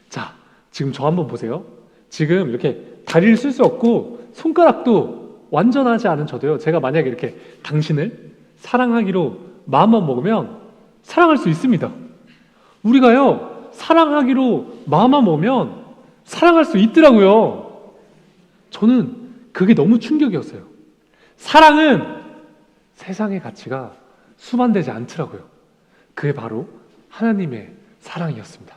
S1: 자, 지금 저 한번 보세요. 지금 이렇게 다리를 쓸 수 없고 손가락도 완전하지 않은 저도요, 제가 만약에 이렇게 당신을 사랑하기로 마음만 먹으면 사랑할 수 있습니다. 우리가요, 사랑하기로 마음만 먹으면 사랑할 수 있더라고요. 저는 그게 너무 충격이었어요. 사랑은 세상의 가치가 수반되지 않더라고요. 그게 바로 하나님의 사랑이었습니다.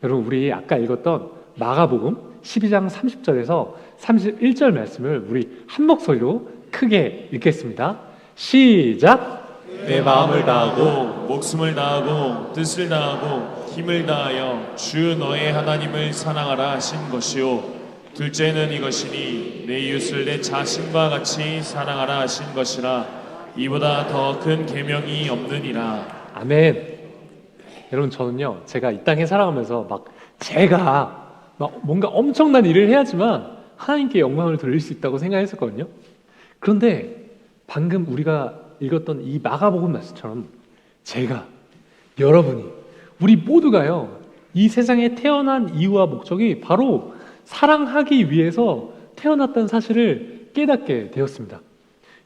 S1: 여러분, 우리 아까 읽었던 마가복음 12장 30절에서 31절 말씀을 우리 한 목소리로 크게 읽겠습니다. 시작!
S2: 내 마음을 다하고 목숨을 다하고 뜻을 다하고 힘을 다하여 주 너의 하나님을 사랑하라 하신 것이요 둘째는 이것이니 내 이웃을 내 자신과 같이 사랑하라 하신 것이라 이보다 더 큰 계명이 없느니라.
S1: 아멘. 여러분, 저는요, 제가 이 땅에 살아가면서 제가 뭔가 엄청난 일을 해야지만 하나님께 영광을 돌릴 수 있다고 생각했었거든요. 그런데 방금 우리가 읽었던 이 마가복음 말씀처럼 제가, 여러분이, 우리 모두가요, 이 세상에 태어난 이유와 목적이 바로 사랑하기 위해서 태어났다는 사실을 깨닫게 되었습니다.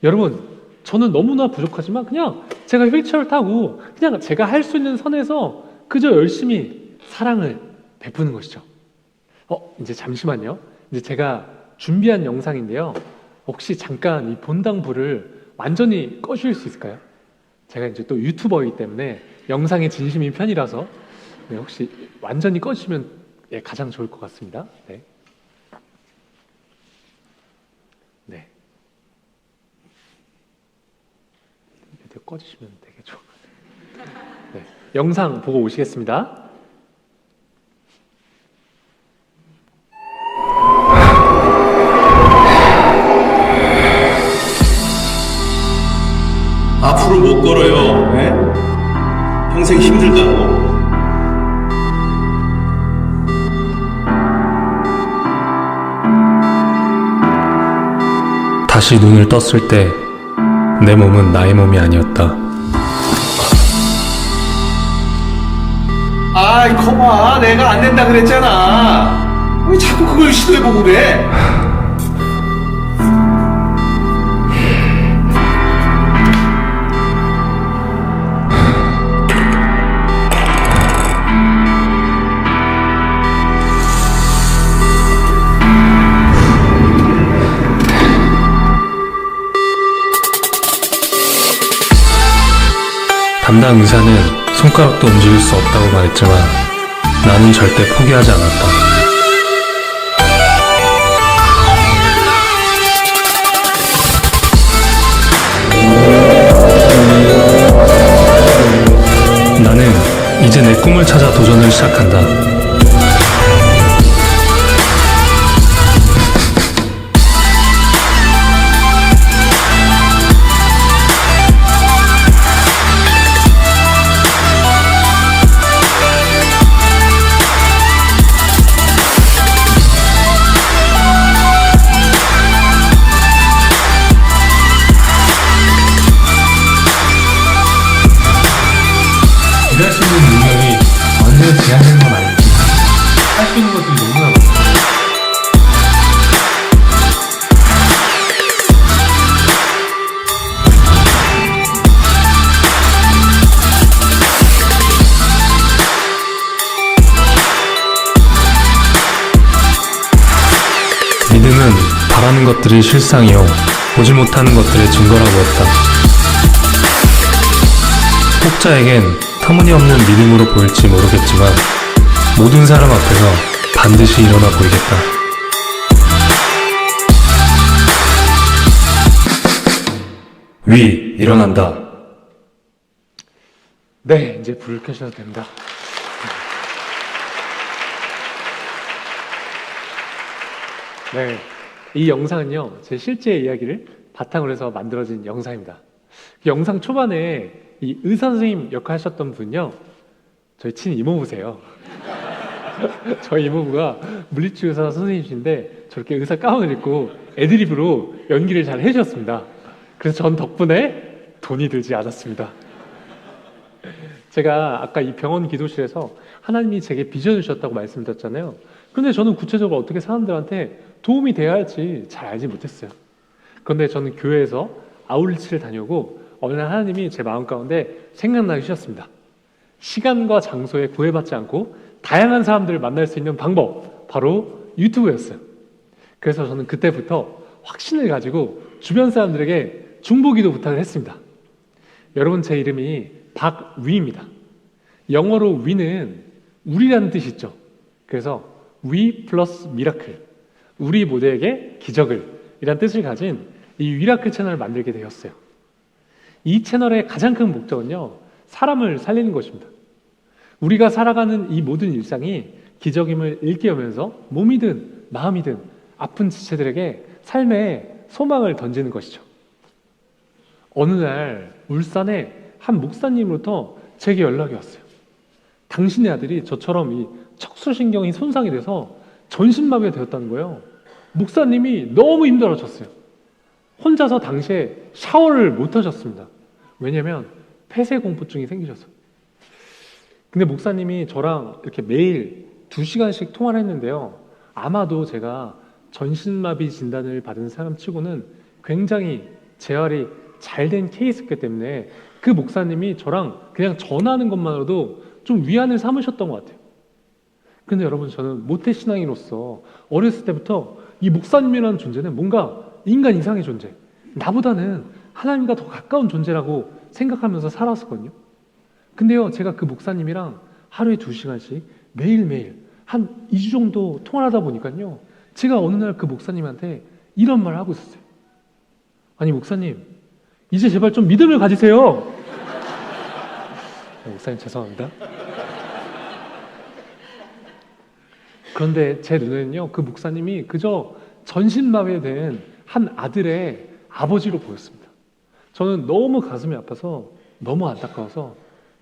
S1: 여러분, 저는 너무나 부족하지만 그냥 제가 휠체어를 타고 그냥 제가 할 수 있는 선에서 그저 열심히 사랑을 베푸는 것이죠. 이제 잠시만요. 이제 제가 준비한 영상인데요. 혹시 잠깐 이 본당 불을 완전히 꺼주실 수 있을까요? 제가 이제 또 유튜버이기 때문에 영상에 진심인 편이라서 네, 혹시 완전히 꺼주시면 가장 좋을 것 같습니다. 네. 네. 꺼주시면 되겠죠. 네. 영상 보고 오시겠습니다.
S3: 앞으로 못 걸어요. 네? 평생 힘들다고.
S4: 다시 눈을 떴을 때 내 몸은 나의 몸이 아니었다.
S3: 아이, 거봐. 내가 안 된다 그랬잖아. 왜 자꾸 그걸 시도해보고 그래?
S4: 담당 의사는 손가락도 움직일 수 없다고 말했지만 나는 절대 포기하지 않았다. 나는 이제 내 꿈을 찾아 도전을 시작한다. 일할 수 있는 능력이 완전히 제한되는 건 아니지. 할 수 있는 것들이 너무나 많아. 믿음은 바라는 것들이 실상이요 보지 못하는 것들의 증거라고 했다. 혹자에겐 터무니없는 믿음으로 보일지 모르겠지만 모든 사람 앞에서 반드시 일어나 보이겠다. 위, 일어난다.
S1: 네, 이제 불을 켜셔도 됩니다. 네, 이 영상은요, 제 실제 이야기를 바탕으로 해서 만들어진 영상입니다. 그 영상 초반에 이 의사 선생님 역할 하셨던 분요, 저희 친이모부세요. 저희 이모부가 물리치 의사 선생님이신데 저렇게 의사 가운을 입고 애드립으로 연기를 잘 해주셨습니다. 그래서 전 덕분에 돈이 들지 않았습니다. 제가 아까 이 병원 기도실에서 하나님이 제게 비전을 주셨다고 말씀드렸잖아요. 그런데 저는 구체적으로 어떻게 사람들한테 도움이 돼야 할지 잘 알지 못했어요. 그런데 저는 교회에서 아울리치를 다녀오고 어느 날 하나님이 제 마음 가운데 생각나기 쉬셨습니다. 시간과 장소에 구애받지 않고 다양한 사람들을 만날 수 있는 방법, 바로 유튜브였어요. 그래서 저는 그때부터 확신을 가지고 주변 사람들에게 중보기도 부탁을 했습니다. 여러분, 제 이름이 박위입니다. 영어로 위는 우리라는 뜻이 있죠. 그래서 위 플러스 미라클, 우리 모두에게 기적을 이란 뜻을 가진 이 위라클 채널을 만들게 되었어요. 이 채널의 가장 큰 목적은요, 사람을 살리는 것입니다. 우리가 살아가는 이 모든 일상이 기적임을 일깨우면서 몸이든 마음이든 아픈 지체들에게 삶의 소망을 던지는 것이죠. 어느 날 울산에 한 목사님으로부터 제게 연락이 왔어요. 당신의 아들이 저처럼 이 척수신경이 손상이 돼서 전신마비가 되었다는 거예요. 목사님이 너무 힘들어졌어요. 혼자서 당시에 샤워를 못 하셨습니다. 왜냐면 폐쇄공포증이 생기셔서. 근데 목사님이 저랑 이렇게 매일 2시간씩 통화를 했는데요. 아마도 제가 전신마비 진단을 받은 사람 치고는 굉장히 재활이 잘 된 케이스였기 때문에 그 목사님이 저랑 그냥 전화하는 것만으로도 좀 위안을 삼으셨던 것 같아요. 근데 여러분, 저는 모태신앙인으로서 어렸을 때부터 이 목사님이라는 존재는 뭔가 인간 이상의 존재, 나보다는 하나님과 더 가까운 존재라고 생각하면서 살았었거든요. 근데요, 제가 그 목사님이랑 하루에 2시간씩 매일매일 한 2주 정도 통화를 하다 보니까요, 제가 어느 날 그 목사님한테 이런 말을 하고 있었어요. 아니, 목사님, 이제 제발 좀 믿음을 가지세요. 목사님 죄송합니다. 그런데 제 눈에는요, 그 목사님이 그저 전신마비된 한 아들의 아버지로 보였습니다. 저는 너무 가슴이 아파서, 너무 안타까워서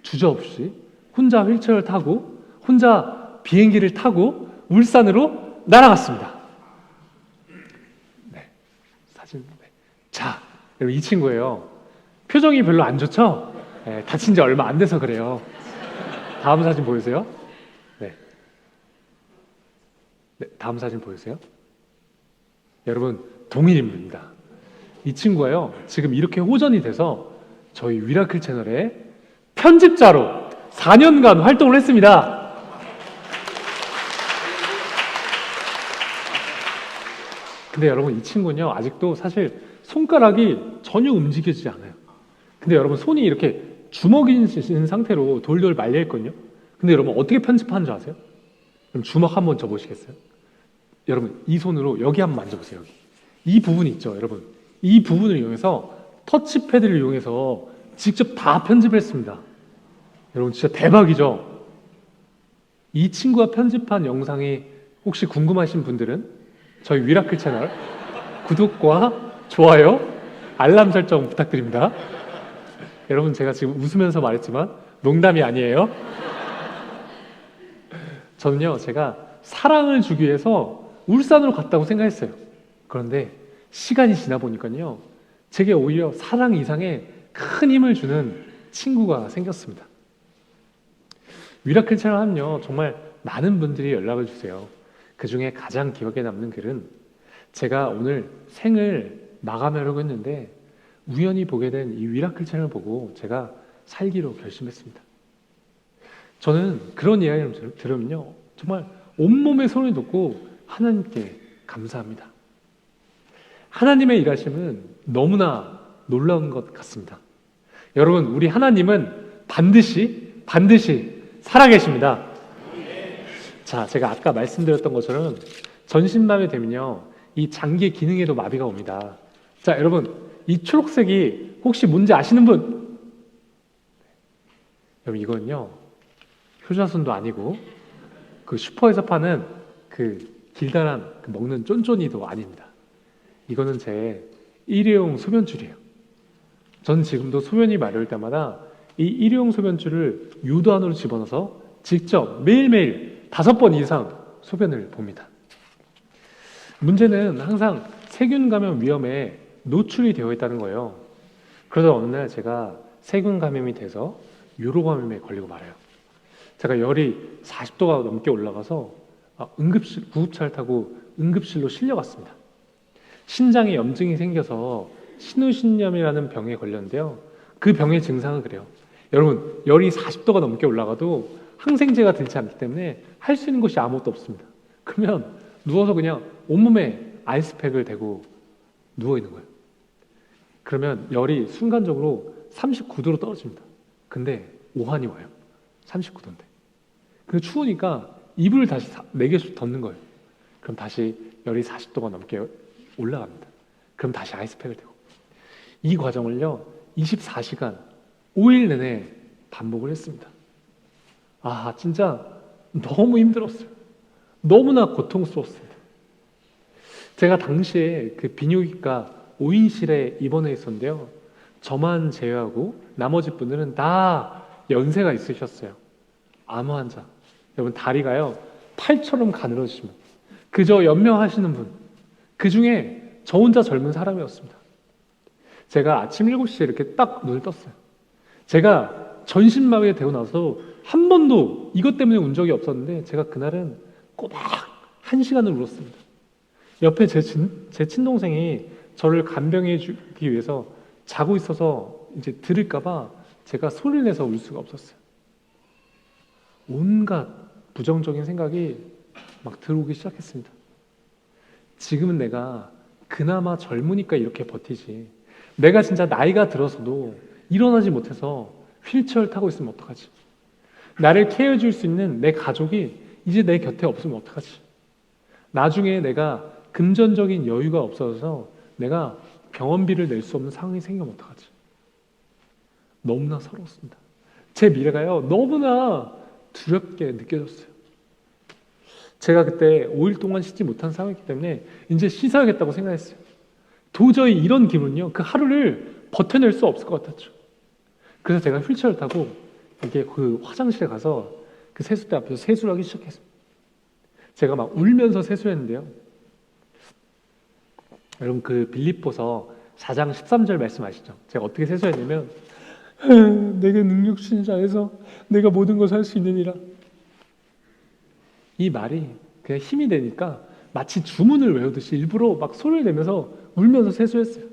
S1: 주저없이 혼자 휠체어를 타고 혼자 비행기를 타고 울산으로 날아갔습니다. 네, 사진. 네. 자, 여러분, 이 친구예요. 표정이 별로 안 좋죠? 네, 다친 지 얼마 안 돼서 그래요. 다음 사진 보여주세요. 네. 네, 다음 사진 보여주세요. 여러분, 동일인물입니다. 이 친구가요, 지금 이렇게 호전이 돼서 저희 위라클 채널에 편집자로 4년간 활동을 했습니다. 근데 여러분, 이 친구는요, 아직도 사실 손가락이 전혀 움직이지 않아요. 근데 여러분, 손이 이렇게 주먹인 상태로 돌돌 말려 있거든요. 근데 여러분, 어떻게 편집하는 줄 아세요? 그럼 주먹 한번 줘보시겠어요? 여러분, 이 손으로 여기 한번 만져보세요. 여기. 이 부분 있죠, 여러분. 이 부분을 이용해서 터치패드를 이용해서 직접 다 편집을 했습니다. 여러분, 진짜 대박이죠? 이 친구가 편집한 영상이 혹시 궁금하신 분들은 저희 위라클 채널 구독과 좋아요, 알람 설정 부탁드립니다. 여러분, 제가 지금 웃으면서 말했지만 농담이 아니에요. 저는요, 제가 사랑을 주기 위해서 울산으로 갔다고 생각했어요. 그런데 시간이 지나 보니까요, 제게 오히려 사랑 이상의 큰 힘을 주는 친구가 생겼습니다. 위라클 채널 하면요, 정말 많은 분들이 연락을 주세요. 그 중에 가장 기억에 남는 글은, 제가 오늘 생을 마감하려고 했는데 우연히 보게 된 이 위라클 채널을 보고 제가 살기로 결심했습니다. 저는 그런 이야기를 들으면요, 정말 온몸에 손을 놓고 하나님께 감사합니다. 하나님의 일하심은 너무나 놀라운 것 같습니다. 여러분, 우리 하나님은 반드시 살아계십니다. 자, 제가 아까 말씀드렸던 것처럼 전신마비 되면요, 이 장기 기능에도 마비가 옵니다. 자, 여러분, 이 초록색이 혹시 뭔지 아시는 분? 여러분, 이거는요, 효자손도 아니고 그 슈퍼에서 파는 그 길다란 그 먹는 쫀쫀이도 아닙니다. 이거는 제 일회용 소변줄이에요. 전 지금도 소변이 마려울 때마다 이 일회용 소변줄을 유도 안으로 집어넣어서 직접 매일매일 5번 이상 소변을 봅니다. 문제는 항상 세균 감염 위험에 노출이 되어 있다는 거예요. 그러다 어느 날 제가 세균 감염이 돼서 요로 감염에 걸리고 말아요. 제가 열이 40도가 넘게 올라가서 구급차를 타고 응급실로 실려갔습니다. 신장에 염증이 생겨서 신우신염이라는 병에 걸렸는데요, 그 병의 증상은 그래요. 여러분, 열이 40도가 넘게 올라가도 항생제가 들지 않기 때문에 할 수 있는 것이 아무것도 없습니다. 그러면 누워서 그냥 온몸에 아이스팩을 대고 누워 있는 거예요. 그러면 열이 순간적으로 39도로 떨어집니다. 근데 오한이 와요. 39도인데. 그 추우니까 이불을 다시 4개씩 덮는 거예요. 그럼 다시 열이 40도가 넘게 올라갑니다. 그럼 다시 아이스팩을 대고. 이 과정을요, 24시간, 5일 내내 반복을 했습니다. 아, 진짜 너무 힘들었어요. 너무나 고통스러웠습니다. 제가 당시에 그 비뇨기과 5인실에 입원해 있었는데요. 저만 제외하고 나머지 분들은 다 연세가 있으셨어요. 암 환자. 여러분, 다리가요, 팔처럼 가늘어지십니다. 그저 연명하시는 분. 그 중에 저 혼자 젊은 사람이었습니다. 제가 아침 7시에 이렇게 딱 눈을 떴어요. 제가 전신마비가 되고 나서 한 번도 이것 때문에 운 적이 없었는데 제가 그날은 꼬박 1시간을 울었습니다. 옆에 제 친동생이 저를 간병해 주기 위해서 자고 있어서 이제 들을까봐 제가 소리를 내서 울 수가 없었어요. 온갖 부정적인 생각이 막 들어오기 시작했습니다. 지금은 내가 그나마 젊으니까 이렇게 버티지. 내가 진짜 나이가 들어서도 일어나지 못해서 휠체어를 타고 있으면 어떡하지? 나를 케어해 줄 수 있는 내 가족이 이제 내 곁에 없으면 어떡하지? 나중에 내가 금전적인 여유가 없어서 내가 병원비를 낼 수 없는 상황이 생기면 어떡하지? 너무나 서러웠습니다. 제 미래가요, 너무나 두렵게 느껴졌어요. 제가 그때 5일 동안 쉬지 못한 상황이기 때문에 이제 씻어야겠다고 생각했어요. 도저히 이런 기분은요, 그 하루를 버텨낼 수 없을 것 같았죠. 그래서 제가 휠체어를 타고 이게 그 화장실에 가서 그 세수대 앞에서 세수를 하기 시작했습니다. 제가 막 울면서 세수했는데요. 여러분, 그 빌립보서 4장 13절 말씀 아시죠? 제가 어떻게 세수했냐면, 내게 능력 주신 자에서 내가 모든 것을 할 수 있느니라. 이 말이 그냥 힘이 되니까 마치 주문을 외우듯이 일부러 막 소리를 내면서 울면서 세수했어요.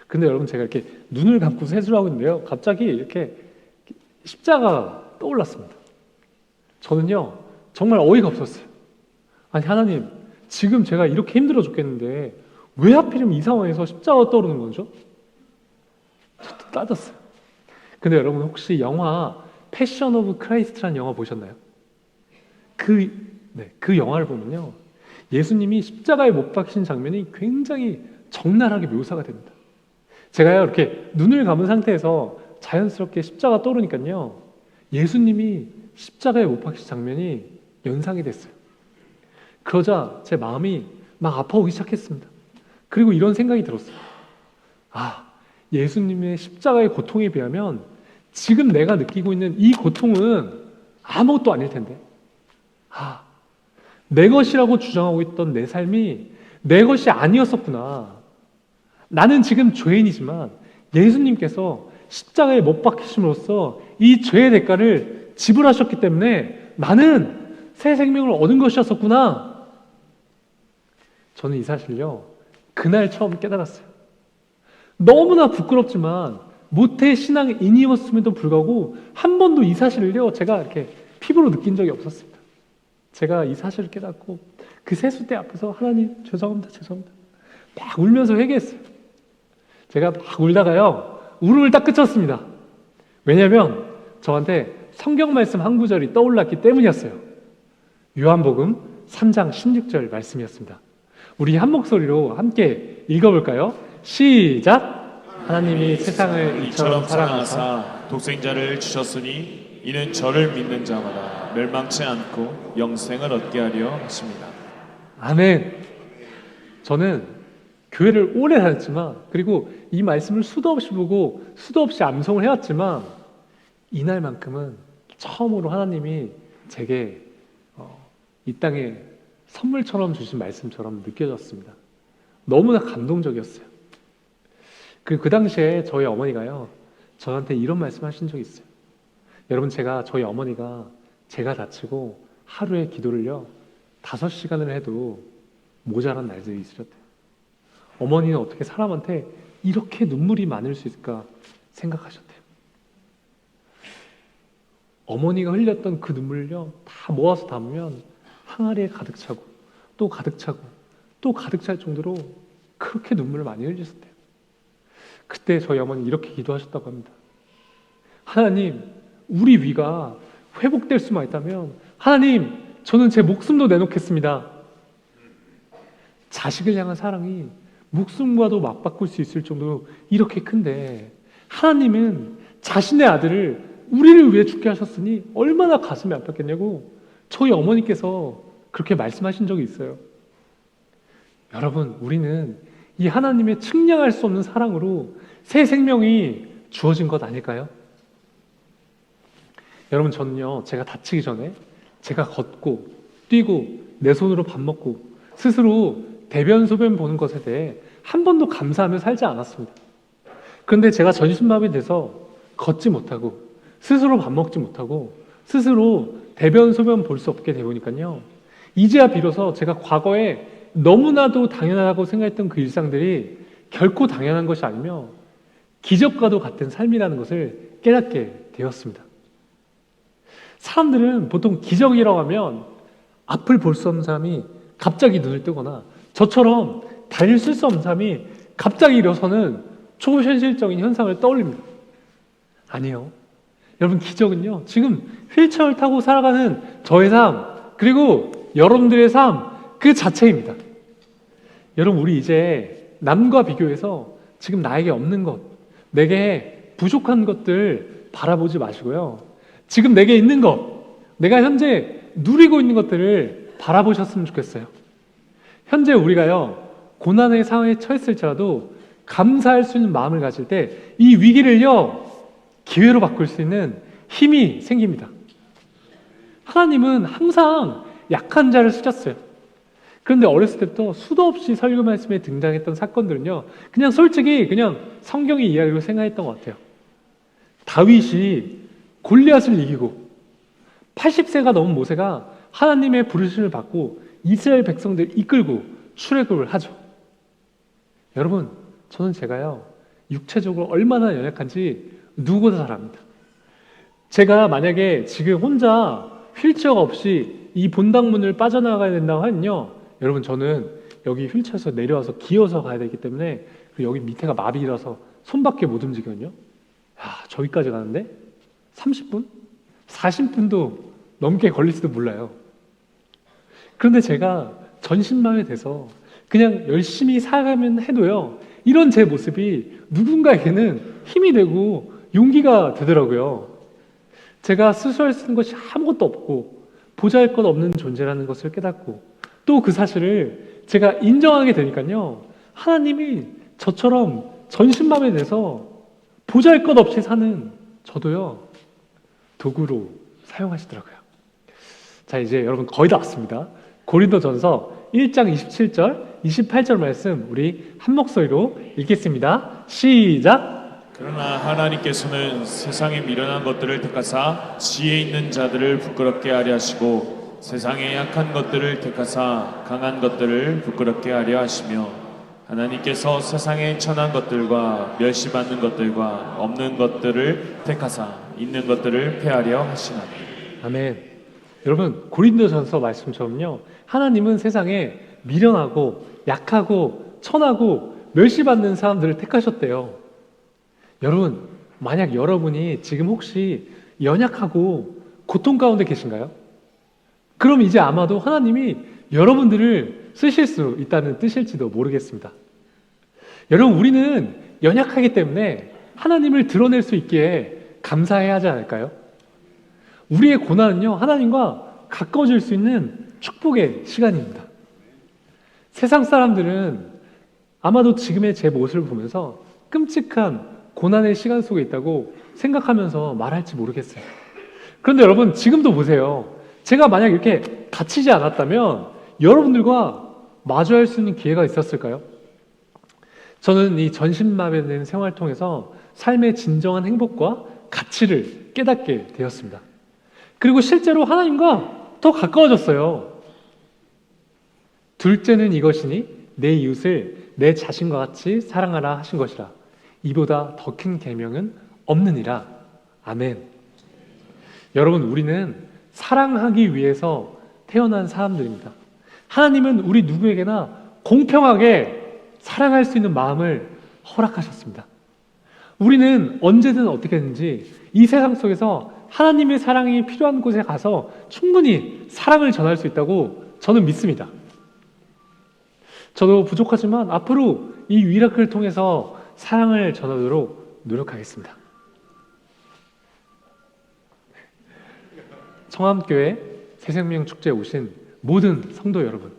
S1: 근데 여러분, 제가 이렇게 눈을 감고 세수를 하고 있는데요, 갑자기 이렇게 십자가가 떠올랐습니다. 저는요, 정말 어이가 없었어요. 아니, 하나님, 지금 제가 이렇게 힘들어 죽겠는데 왜 하필이면 이 상황에서 십자가가 떠오르는 거죠? 저도 따졌어요. 근데 여러분, 혹시 영화 패션 오브 크라이스트라는 영화 보셨나요? 그 영화를 보면요, 예수님이 십자가에 못 박히신 장면이 굉장히 적나라하게 묘사가 됩니다. 제가요, 이렇게 눈을 감은 상태에서 자연스럽게 십자가 떠오르니까요, 예수님이 십자가에 못 박히신 장면이 연상이 됐어요. 그러자 제 마음이 막 아파오기 시작했습니다. 그리고 이런 생각이 들었어요. 아, 예수님의 십자가의 고통에 비하면 지금 내가 느끼고 있는 이 고통은 아무것도 아닐 텐데, 내 것이라고 주장하고 있던 내 삶이 내 것이 아니었었구나. 나는 지금 죄인이지만 예수님께서 십자가에 못 박히심으로써 이 죄의 대가를 지불하셨기 때문에 나는 새 생명을 얻은 것이었었구나. 저는 이 사실요, 그날 처음 깨달았어요. 너무나 부끄럽지만 모태 신앙인이었음에도 불구하고 한 번도 이 사실을요, 제가 이렇게 피부로 느낀 적이 없었습니다. 제가 이 사실을 깨닫고 그 세수대 앞에서 하나님 죄송합니다, 죄송합니다 막 울면서 회개했어요. 제가 막 울다가요, 울음을 딱 그쳤습니다. 왜냐하면 저한테 성경 말씀 한 구절이 떠올랐기 때문이었어요. 요한복음 3장 16절 말씀이었습니다. 우리 한 목소리로 함께 읽어볼까요? 시작! 하나님이 세상을 이처럼 사랑하사
S2: 독생자를 주셨으니 이는 저를 믿는 자마다 멸망치 않고 영생을 얻게 하려 하십니다.
S1: 아멘. 저는 교회를 오래 다녔지만, 그리고 이 말씀을 수도 없이 보고 수도 없이 암송을 해왔지만, 이날만큼은 처음으로 하나님이 제게 이 땅에 선물처럼 주신 말씀처럼 느껴졌습니다. 너무나 감동적이었어요. 그 당시에 저희 어머니가요, 저한테 이런 말씀 하신 적이 있어요. 여러분, 저희 어머니가 제가 다치고 하루에 기도를요 5시간을 해도 모자란 날들이 있으셨대요. 어머니는 어떻게 사람한테 이렇게 눈물이 많을 수 있을까 생각하셨대요. 어머니가 흘렸던 그 눈물을요, 다 모아서 담으면 항아리에 가득 차고 또 가득 차고 또 가득 찰 정도로 그렇게 눈물을 많이 흘리셨대요. 그때 저희 어머니 이렇게 기도하셨다고 합니다. 하나님, 우리 위가 회복될 수만 있다면 하나님, 저는 제 목숨도 내놓겠습니다. 자식을 향한 사랑이 목숨과도 맞바꿀 수 있을 정도로 이렇게 큰데 하나님은 자신의 아들을 우리를 위해 죽게 하셨으니 얼마나 가슴이 아팠겠냐고 저희 어머니께서 그렇게 말씀하신 적이 있어요. 여러분, 우리는 이 하나님의 측량할 수 없는 사랑으로 새 생명이 주어진 것 아닐까요? 여러분, 저는요, 제가 다치기 전에 제가 걷고 뛰고 내 손으로 밥 먹고 스스로 대변 소변 보는 것에 대해 한 번도 감사하며 살지 않았습니다. 그런데 제가 전신마비 돼서 걷지 못하고 스스로 밥 먹지 못하고 스스로 대변 소변 볼 수 없게 되보니까요, 이제야 비로소 제가 과거에 너무나도 당연하다고 생각했던 그 일상들이 결코 당연한 것이 아니며 기적과도 같은 삶이라는 것을 깨닫게 되었습니다. 사람들은 보통 기적이라고 하면 앞을 볼 수 없는 사람이 갑자기 눈을 뜨거나 저처럼 다리를 쓸 수 없는 사람이 갑자기 일어서는 초현실적인 현상을 떠올립니다. 아니요. 여러분, 기적은요, 지금 휠체어를 타고 살아가는 저의 삶, 그리고 여러분들의 삶 그 자체입니다. 여러분, 우리 이제 남과 비교해서 지금 나에게 없는 것, 내게 부족한 것들 바라보지 마시고요, 지금 내게 있는 것, 내가 현재 누리고 있는 것들을 바라보셨으면 좋겠어요. 현재 우리가요, 고난의 상황에 처했을지라도 감사할 수 있는 마음을 가질 때 이 위기를요, 기회로 바꿀 수 있는 힘이 생깁니다. 하나님은 항상 약한 자를 쓰셨어요. 그런데 어렸을 때부터 수도 없이 설교 말씀에 등장했던 사건들은요, 그냥 솔직히 그냥 성경의 이야기로 생각했던 것 같아요. 다윗이 골리앗을 이기고 80세가 넘은 모세가 하나님의 부르심을 받고 이스라엘 백성들 이끌고 출애굽을 하죠. 여러분, 저는 제가요, 육체적으로 얼마나 연약한지 누구보다 잘 압니다. 제가 만약에 지금 혼자 휠체어가 없이 이 본당문을 빠져나가야 된다고 하면요, 여러분, 저는 여기 휠체어에서 내려와서 기어서 가야 되기 때문에, 그리고 여기 밑에가 마비라서 손밖에 못 움직이거든요. 저기까지 가는데 30분? 40분도 넘게 걸릴지도 몰라요. 그런데 제가 전신마비 돼서 그냥 열심히 살아가면 해도요, 이런 제 모습이 누군가에게는 힘이 되고 용기가 되더라고요. 제가 스스로 할 수 있는 것이 아무것도 없고 보잘것 없는 존재라는 것을 깨닫고 또 그 사실을 제가 인정하게 되니까요, 하나님이 저처럼 전신마비에 대해서 보잘것 없이 사는 저도요, 도구로 사용하시더라고요. 자, 이제 여러분 거의 다 왔습니다. 고린도전서 1장 27절, 28절 말씀 우리 한 목소리로 읽겠습니다. 시작!
S2: 그러나 하나님께서는 세상에 미련한 것들을 택하사 지혜 있는 자들을 부끄럽게 하려 하시고 세상에 약한 것들을 택하사 강한 것들을 부끄럽게 하려 하시며 하나님께서 세상에 천한 것들과 멸시받는 것들과 없는 것들을 택하사 있는 것들을 폐하려 하시나니.
S1: 아멘. 여러분, 고린도전서 말씀처럼요, 하나님은 세상에 미련하고 약하고 천하고 멸시받는 사람들을 택하셨대요. 여러분, 만약 여러분이 지금 혹시 연약하고 고통 가운데 계신가요? 그럼 이제 아마도 하나님이 여러분들을 쓰실 수 있다는 뜻일지도 모르겠습니다. 여러분, 우리는 연약하기 때문에 하나님을 드러낼 수 있기에 감사해야 하지 않을까요? 우리의 고난은요, 하나님과 가까워질 수 있는 축복의 시간입니다. 세상 사람들은 아마도 지금의 제 모습을 보면서 끔찍한 고난의 시간 속에 있다고 생각하면서 말할지 모르겠어요. 그런데 여러분, 지금도 보세요. 제가 만약 이렇게 다치지 않았다면 여러분들과 마주할 수 있는 기회가 있었을까요? 저는 이 전신마비된 생활을 통해서 삶의 진정한 행복과 가치를 깨닫게 되었습니다. 그리고 실제로 하나님과 더 가까워졌어요. 둘째는 이것이니 내 이웃을 내 자신과 같이 사랑하라 하신 것이라. 이보다 더 큰 계명은 없느니라. 아멘. 여러분, 우리는 사랑하기 위해서 태어난 사람들입니다. 하나님은 우리 누구에게나 공평하게 사랑할 수 있는 마음을 허락하셨습니다. 우리는 언제든 어떻게든지 이 세상 속에서 하나님의 사랑이 필요한 곳에 가서 충분히 사랑을 전할 수 있다고 저는 믿습니다. 저도 부족하지만 앞으로 이 미라클을 통해서 사랑을 전하도록 노력하겠습니다. 청암교회 새생명 축제에 오신 모든 성도 여러분,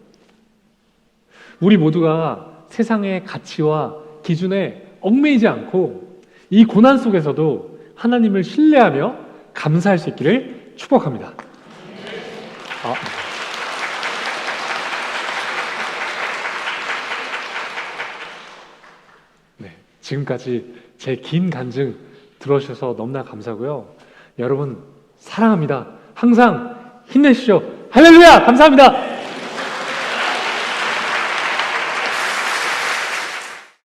S1: 우리 모두가 세상의 가치와 기준에 얽매이지 않고 이 고난 속에서도 하나님을 신뢰하며 감사할 수 있기를 축복합니다. 지금까지 제 긴 간증 들어주셔서 너무나 감사하고요. 여러분 사랑합니다. 항상 힘내십시오. 할렐루야! 감사합니다.